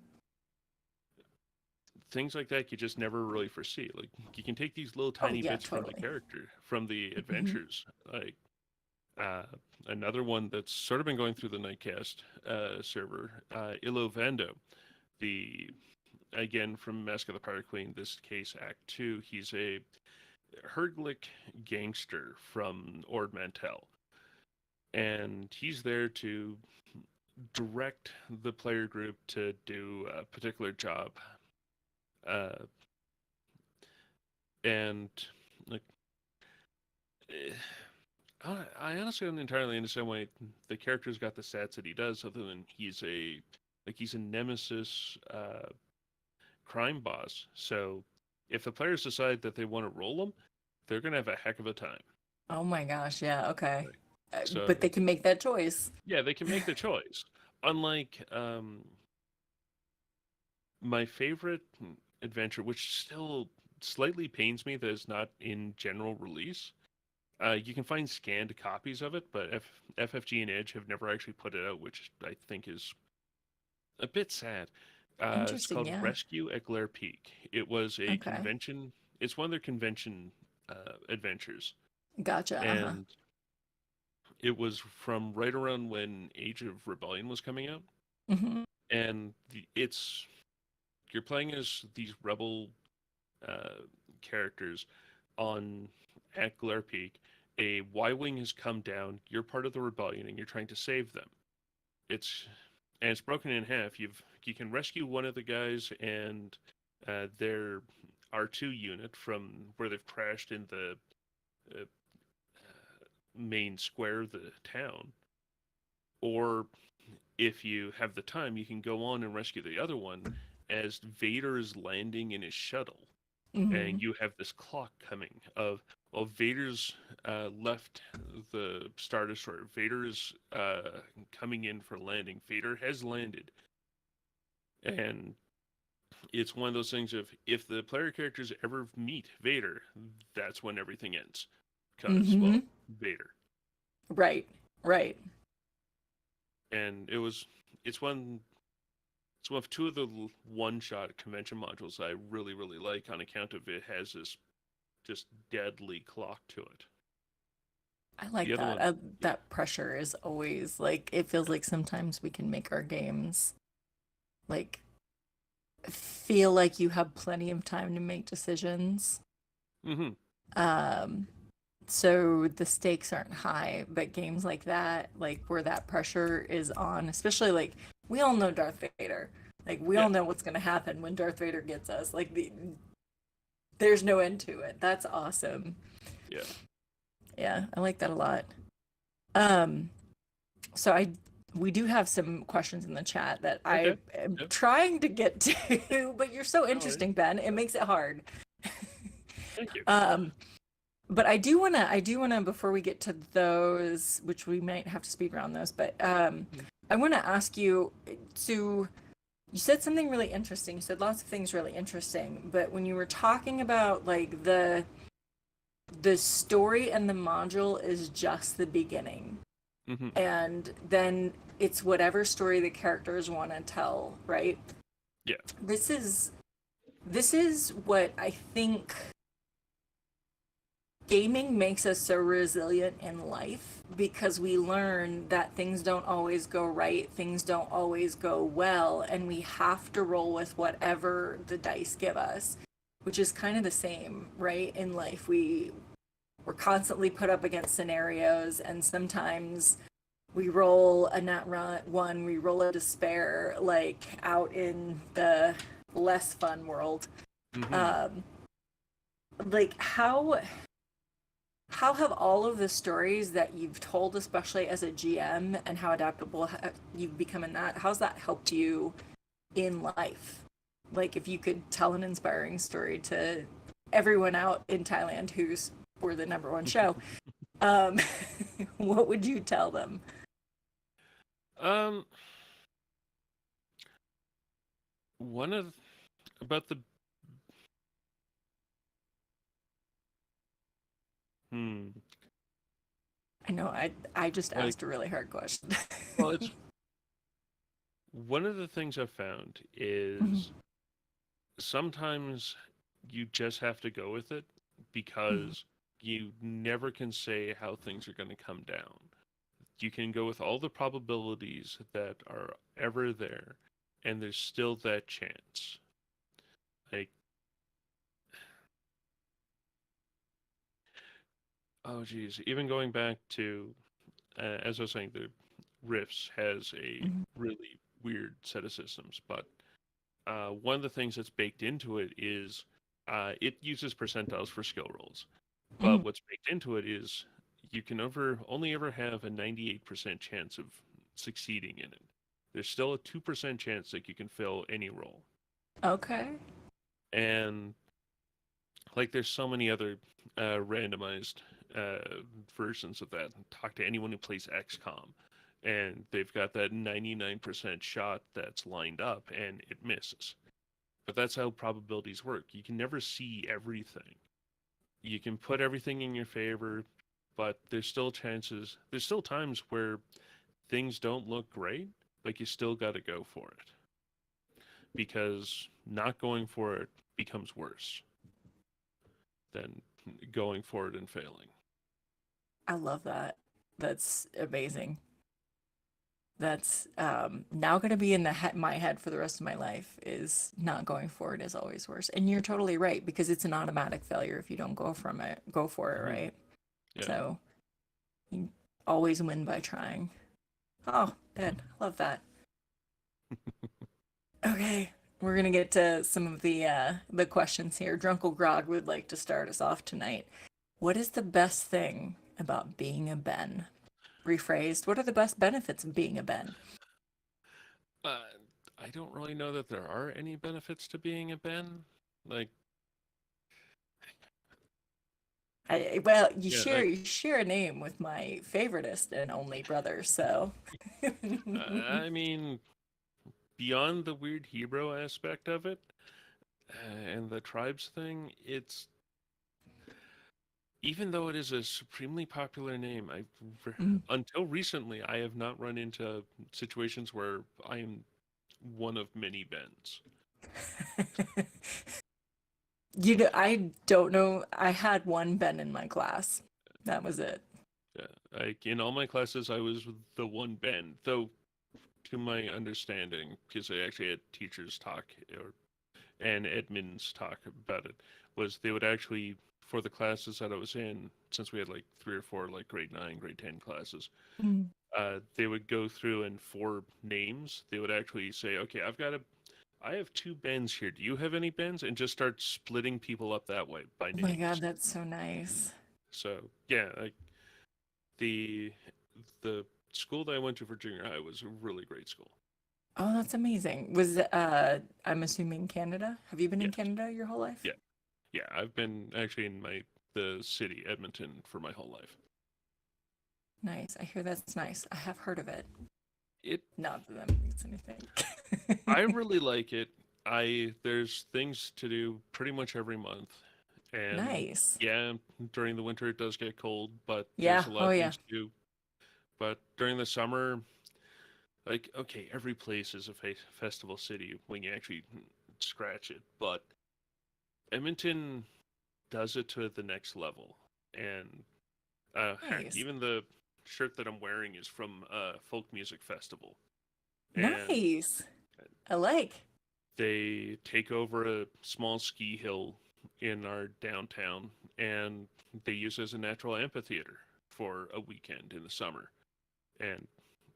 S2: things like that you just never really foresee. Like you can take these little
S1: Oh
S2: tiny
S1: yeah,
S2: bits from the
S1: totally.
S2: character, from the
S1: Hmm.
S2: adventures. Like uh, another one that's sort of been going through the Nightcast server, Ilo Vando, the again from Mask of the Pirate Queen. This case, Act Two. He's a Herdlick gangster from Ord Mantell, and he's there to direct the player group to do a particular job. Uh, and like, eh, I honestly don't entirely understand why the character's got the stats that he does, other than he's a nemesis crime boss. So if the players decide that they want to roll him, they're gonna have a heck of a time.
S1: Oh my gosh, yeah, okay.
S2: Like, so
S1: But they can make that choice.
S2: yeah, they can make the choice. Unlike my favorite adventure, which still slightly pains me that it's not in general release. You can find scanned copies of it, but FFG and Edge have never actually put it out, which I think is a bit sad. It's
S1: Interesting,
S2: called
S1: yeah.
S2: Rescue at Glare Peak. It was a
S1: Okay.
S2: convention. It's one of their convention adventures,
S1: Gotcha. Uh-huh.
S2: and it was from right around when Age of Rebellion was coming out.
S1: Hmm.
S2: And it's you're playing as these rebel uh, characters on at Glare Peak. A Y-wing has come down. You're part of the rebellion, and you're trying to save them. It's and it's broken in half. You can rescue one of the guys and their R2 unit from where they've crashed in the uh, main square of the town, or if you have the time, you can go on and rescue the other one as Vader is landing in his shuttle,
S1: Hmm.
S2: and you have this clock coming of well, Vader's left the Star Destroyer. Vader is coming in for landing. Vader has landed, and it's one of those things of if the player characters ever meet Vader, that's when everything ends, because
S1: Hmm.
S2: well, Vader.
S1: Right. Right.
S2: And it's one it's one of two of the one-shot convention modules I really really like on account of it has this just deadly clock to it.
S1: I
S2: The
S1: like
S2: other
S1: that.
S2: one, yeah.
S1: That pressure is always like it feels like sometimes we can make our games like feel like you have plenty of time to make decisions.
S2: Mm-hmm.
S1: Um, so the stakes aren't high, but games like that, like where that pressure is on, especially like we all know Darth Vader. Like we
S2: Yeah,
S1: all know what's going to happen when Darth Vader gets us. There's no end to it. That's awesome.
S2: yeah.
S1: Yeah, I like that a lot. Um, so I we do have some questions in the chat that I
S2: Okay.
S1: am
S2: Yep.
S1: trying to get to, but you're so
S2: No worries.
S1: interesting, Ben. It makes it hard.
S2: Thank you.
S1: Um, but I do wanna, before we get to those, which we might have to speed around those, but
S2: Mhm.
S1: I want to ask you to, you said something really interesting. You said lots of things really interesting, but when you were talking about like the story and the module is just the beginning,
S2: Mm-hmm.
S1: and then it's whatever story the characters want to tell, right?
S2: Yeah.
S1: This is this is what I think gaming makes us so resilient in life, because we learn that things don't always go right, things don't always go well, and we have to roll with whatever the dice give us, which is kind of the same, right? In life, we're constantly put up against scenarios, and sometimes we roll a one, we roll a despair, like out in the less fun world.
S2: Mm-hmm.
S1: Um, like how have all of the stories that you've told, especially as a GM, and how adaptable you've become in that, how's that helped you in life? Like, if you could tell an inspiring story to everyone out in Thailand who's for the number one show, um, what would you tell them?
S2: um, one of about the hmm
S1: I know I just
S2: like
S1: asked a really hard question.
S2: well, it's one of the things I've found
S1: Mhm.
S2: is sometimes you just have to go with it
S1: Mhm.
S2: because you never can say how things are going to come down. You can go with all the probabilities that are ever there, and there's still that chance. Like Oh, geez. Even going back to, as I was saying, the Rifts has a
S1: Mhm.
S2: really weird set of systems, but one of the things that's baked into it is it uses percentiles for skill rolls. But
S1: Mhm.
S2: what's baked into it is you can only ever have a 98% chance of succeeding in it. There's still a 2% chance that you can fail any roll.
S1: Okay.
S2: And like there's so many other randomized uh, versions of that. Talk to anyone who plays XCOM, and they've got that 99% shot that's lined up and it misses. But that's how probabilities work. You can never see everything. You can put everything in your favor, but there's still times where things don't look great, but you still got to go for it because not going for it becomes worse than going for it and failing.
S1: I love that. That's amazing. That's now going to be in my head for the rest of my life is not going forward is always worse. And you're totally right because it's an automatic failure if you don't go for it,
S2: Hmm.
S1: right?
S2: Yeah.
S1: So you always win by trying. Oh, good. Love that. Okay. We're gonna get to some of the questions here. Drunkle Grog would like to start us off tonight. What is the best thing about being a Ben? Rephrased, what are the best benefits of being a Ben?
S2: Uh, I don't really know that there are any benefits to being a Ben. Like,
S1: Well,
S2: yeah,
S1: you share a name with my favoritist and only brother, so
S2: I mean, beyond the weird Hebrew aspect of it and the tribes thing, it's even though it is a supremely popular name,
S1: Mm.
S2: until recently I have not run into situations where I am one of many Bens.
S1: I don't know. I had one Ben in my class. That was it.
S2: Yeah, like in all my classes, I was the one Ben, though to my understanding, because I actually had teachers talk and admins talk about it, was they would actually, for the classes that I was in, since we had like 3 or 4 like grade 9, grade 10 classes,
S1: Mm.
S2: they would go through and for names, they would actually say, okay, I have 2 Bens here. Do you have any Bens? And just start splitting people up that way by
S1: Oh my God,
S2: names.
S1: that's so nice.
S2: So yeah, like the the school that I went to for junior high was a really great school.
S1: Oh, that's amazing. I'm assuming Canada? Have you been in
S2: Yes,
S1: Canada your whole life?
S2: yeah, yeah. I've been actually in the city Edmonton for my whole life.
S1: Nice. I hear that's nice. I have heard of it.
S2: It
S1: Not that that means
S2: I
S1: anything.
S2: really like it. I There's things to do pretty much every month, and
S1: Nice.
S2: yeah, during the winter it does get cold, but there's
S1: Yeah.
S2: a lot
S1: Oh,
S2: of
S1: yeah.
S2: things to do. But during the summer, like okay, every place is a festival city when you actually scratch it, but Edmonton does it to the next level. And heck,
S1: Nice.
S2: even the shirt that I'm wearing is from a folk music festival, and
S1: Nice. I like.
S2: they take over a small ski hill in our downtown, and they use it as a natural amphitheater for a weekend in the summer, and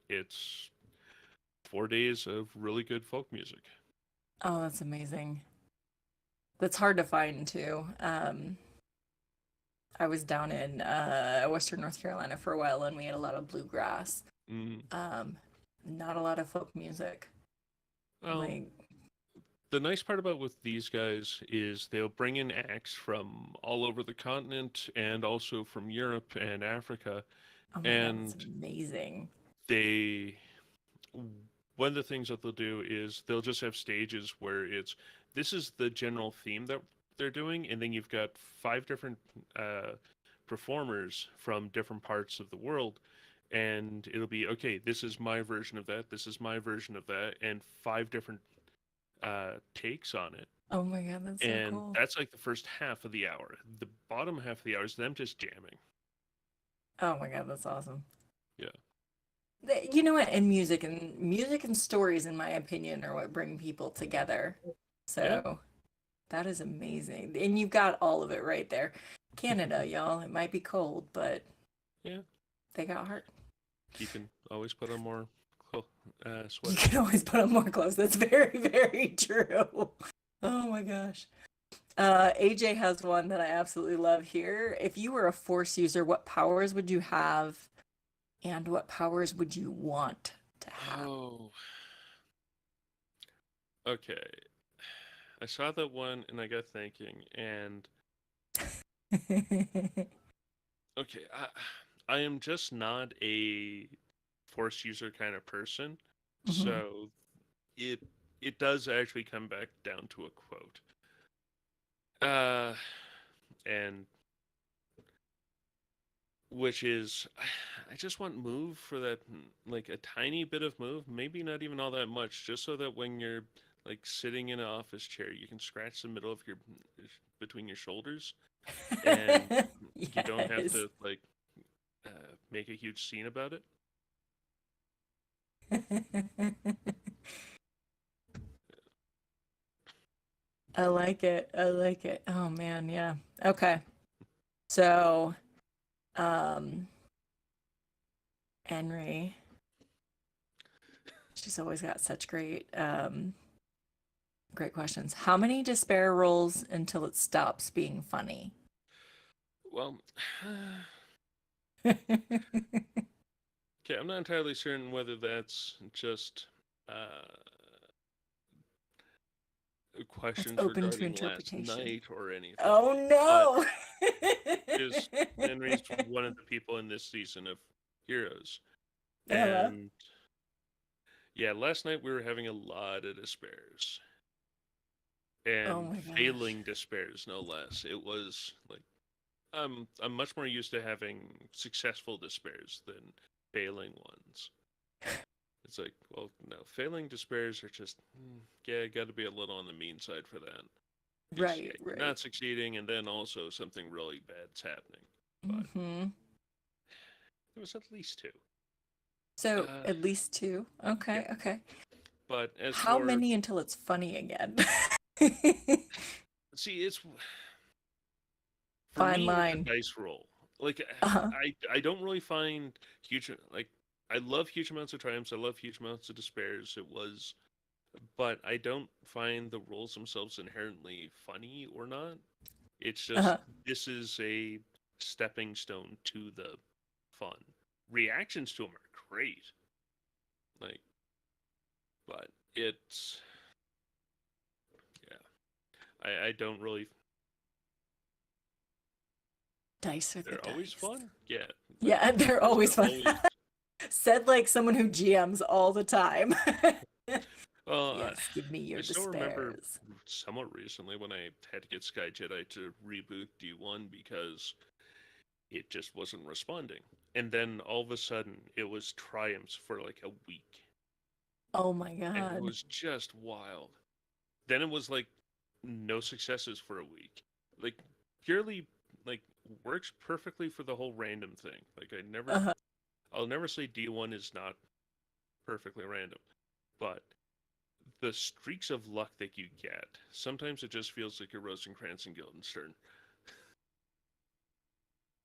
S2: it's 4 days of really good folk music.
S1: Oh, that's amazing. That's hard to find too. I was down in Western North Carolina for a while and we had a lot of bluegrass.
S2: Mm.
S1: Um, Not a lot of folk music.
S2: Well,
S1: Like,
S2: the nice part about with these guys is they'll bring in acts from all over the continent and also from Europe and Africa,
S1: oh my God, that's
S2: and
S1: amazing.
S2: they one of the things that they'll do is they'll just have stages where it's this is the general theme that they're doing, and then you've got 5 different uh, performers from different parts of the world, and it'll be okay. This is my version of that. This is my version of that, and 5 different takes on it.
S1: Oh my God, that's so
S2: And
S1: cool.
S2: that's like the first half of the hour. The bottom half of the hour is them just jamming.
S1: Oh my God, that's awesome.
S2: Yeah,
S1: You know what? And music and stories, in my opinion, are what bring people together.
S2: yeah.
S1: So that is amazing. And you've got all of it right there. Canada, y'all. It might be cold, but
S2: Yeah,
S1: they got heart.
S2: you can always put on more
S1: You
S2: sweaters.
S1: can always put on more clothes. That's very, very true. Oh my gosh. AJ has one that I absolutely love here. If you were a force user, what powers would you have and what powers would you want to have?
S2: Oh, okay. I saw that one and I got thinking, and okay, I am just not a force user kind of person,
S1: Mhm.
S2: so it it does actually come back down to a quote. Uh, and which is, I just want move for that, like a tiny bit of move, maybe not even all that much, just so that when you're like sitting in an office chair, you can scratch the middle of your between your shoulders, and you don't have
S1: Yes.
S2: to like make a huge scene about it.
S1: I like it. I like it. Oh man, yeah. Okay. So, um, Henry, she's always got such great questions. How many despair rolls until it stops being funny?
S2: Well, okay, I'm not entirely certain whether that's just
S1: That's
S2: questions
S1: open to
S2: regarding last
S1: interpretation.
S2: night or anything,
S1: Oh
S2: but
S1: no.
S2: is Henry's one of the people in this season of Heroes.
S1: Uh-huh.
S2: And yeah, last night we were having a lot of despairs
S1: Oh
S2: and
S1: my gosh.
S2: failing despairs, no less. It was like I'm much more used to having successful despairs than failing ones. It's like, well, no, failing despairs are just yeah, got to be a little on the mean side for that. Because yeah,
S1: Right,
S2: you're
S1: right.
S2: not succeeding, and then also something really bad's happening. But
S1: Mm-hmm.
S2: it was at least two.
S1: So
S2: Uh,
S1: at least two.
S2: yeah.
S1: Okay, okay.
S2: But as
S1: How
S2: for
S1: many until it's funny again?
S2: see, it's for
S1: Fine
S2: me, it's a
S1: line.
S2: dice roll. Like
S1: Uh-huh.
S2: I don't really find huge like I love huge amounts of triumphs. I love huge amounts of despairs. It was, but I don't find the rolls themselves inherently funny or not. It's just
S1: Uh-huh.
S2: this is a stepping stone to the fun. Reactions to them are great, like, but it's yeah. I don't really.
S1: Dice are the
S2: They're always
S1: dice.
S2: fun. Yeah, like
S1: Yeah, they're
S2: despairs
S1: always
S2: are
S1: fun.
S2: always.
S1: Said like someone who GMs all the time.
S2: Well,
S1: Yes, give me
S2: I
S1: your
S2: still remember
S1: despairs.
S2: somewhat recently when I had to get Sky Jedi to reboot D1 because it just wasn't responding. And then all of a sudden, it was triumphs for like a week.
S1: Oh my
S2: And it
S1: God.
S2: was just wild. Then it was like no successes for a week. Like, purely, like, works perfectly for the whole random thing. Like,
S1: Uh-huh.
S2: I'll never say D1 is not perfectly random. But the streaks of luck that you get, sometimes it just feels like a Rosencrantz and Guildenstern.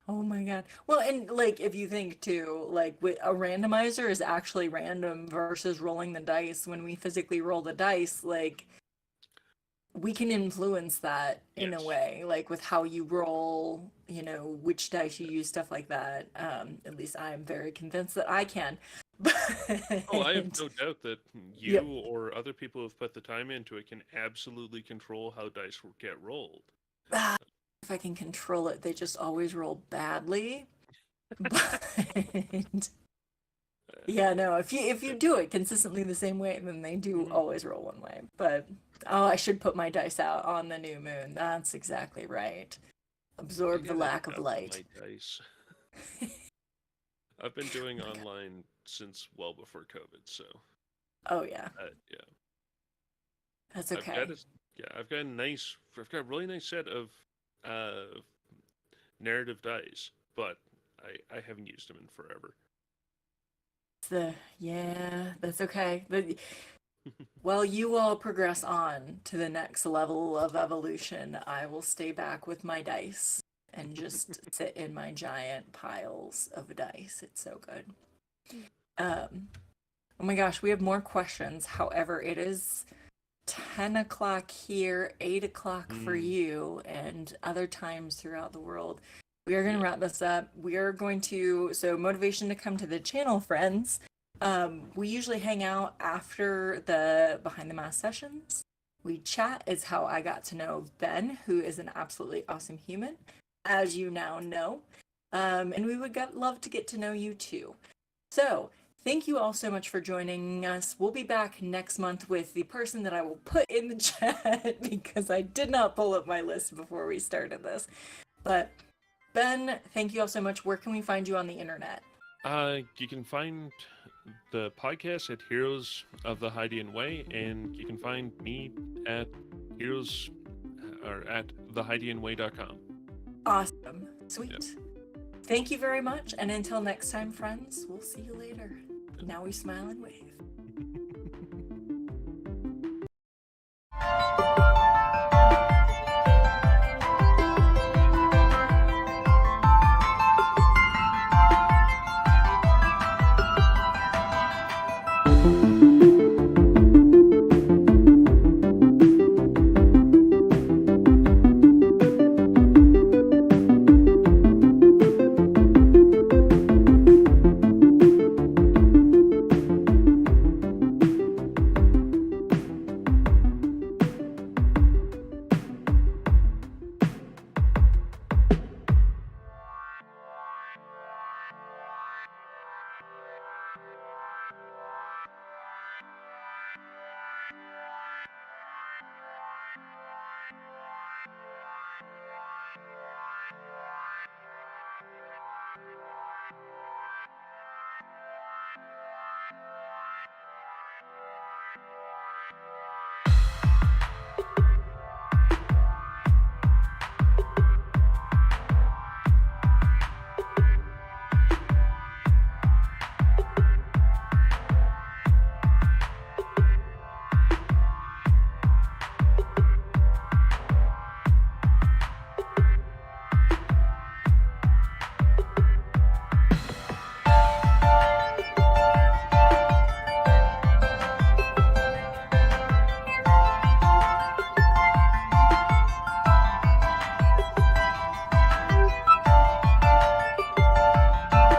S1: Oh my God. Well, and like if you think too, like with a randomizer is actually random versus rolling the dice. When we physically roll the dice, like we can influence that in a
S2: Yes.
S1: way, like with how you roll, which dice you use, stuff like that. At least I'm very convinced that I can.
S2: Oh, I have
S1: But
S2: no doubt that you
S1: yep.
S2: or other people who've put the time into it can absolutely control how dice get rolled.
S1: Ah, if I can control it, they just always roll badly. But yeah, no, if you
S2: It,
S1: do it consistently the same way, then they do
S2: mhm.
S1: always roll one way. But oh, I should put my dice out on the new moon. That's exactly right.
S2: I
S1: Absorb the
S2: gotta
S1: lack of
S2: up
S1: light.
S2: my dice. I've been doing online since well before COVID, so
S1: Oh yeah,
S2: yeah,
S1: that's
S2: I've got
S1: okay.
S2: a I've got a really nice set of uh, narrative dice, but I haven't used them in forever.
S1: Yeah, that's okay. While you all progress on to the next level of evolution, I will stay back with my dice and just sit in my giant piles of dice. It's so good. Oh my gosh, we have more questions. However, it is 10 o'clock here, 8 o'clock for you, and other times throughout the world. We are going to wrap this up. We are going to, so motivation to come to the channel, friends. We usually hang out after the Behind the Mask sessions. We chat is how I got to know Ben, who is an absolutely awesome human, as you now know. And we would love to get to know you too. So thank you all so much for joining us. We'll be back next month with the person that I will put in the chat because I did not pull up my list before we started this. But Ben, thank you all so much. Where can we find you on the internet?
S2: You can find the podcast at Heroes of the Hydian Way, and you can find me at heroes or at thehydianway.com.
S1: Awesome. Sweet. Yep. Thank you very much. And until next time, friends, we'll see you later. Now we smile and wave.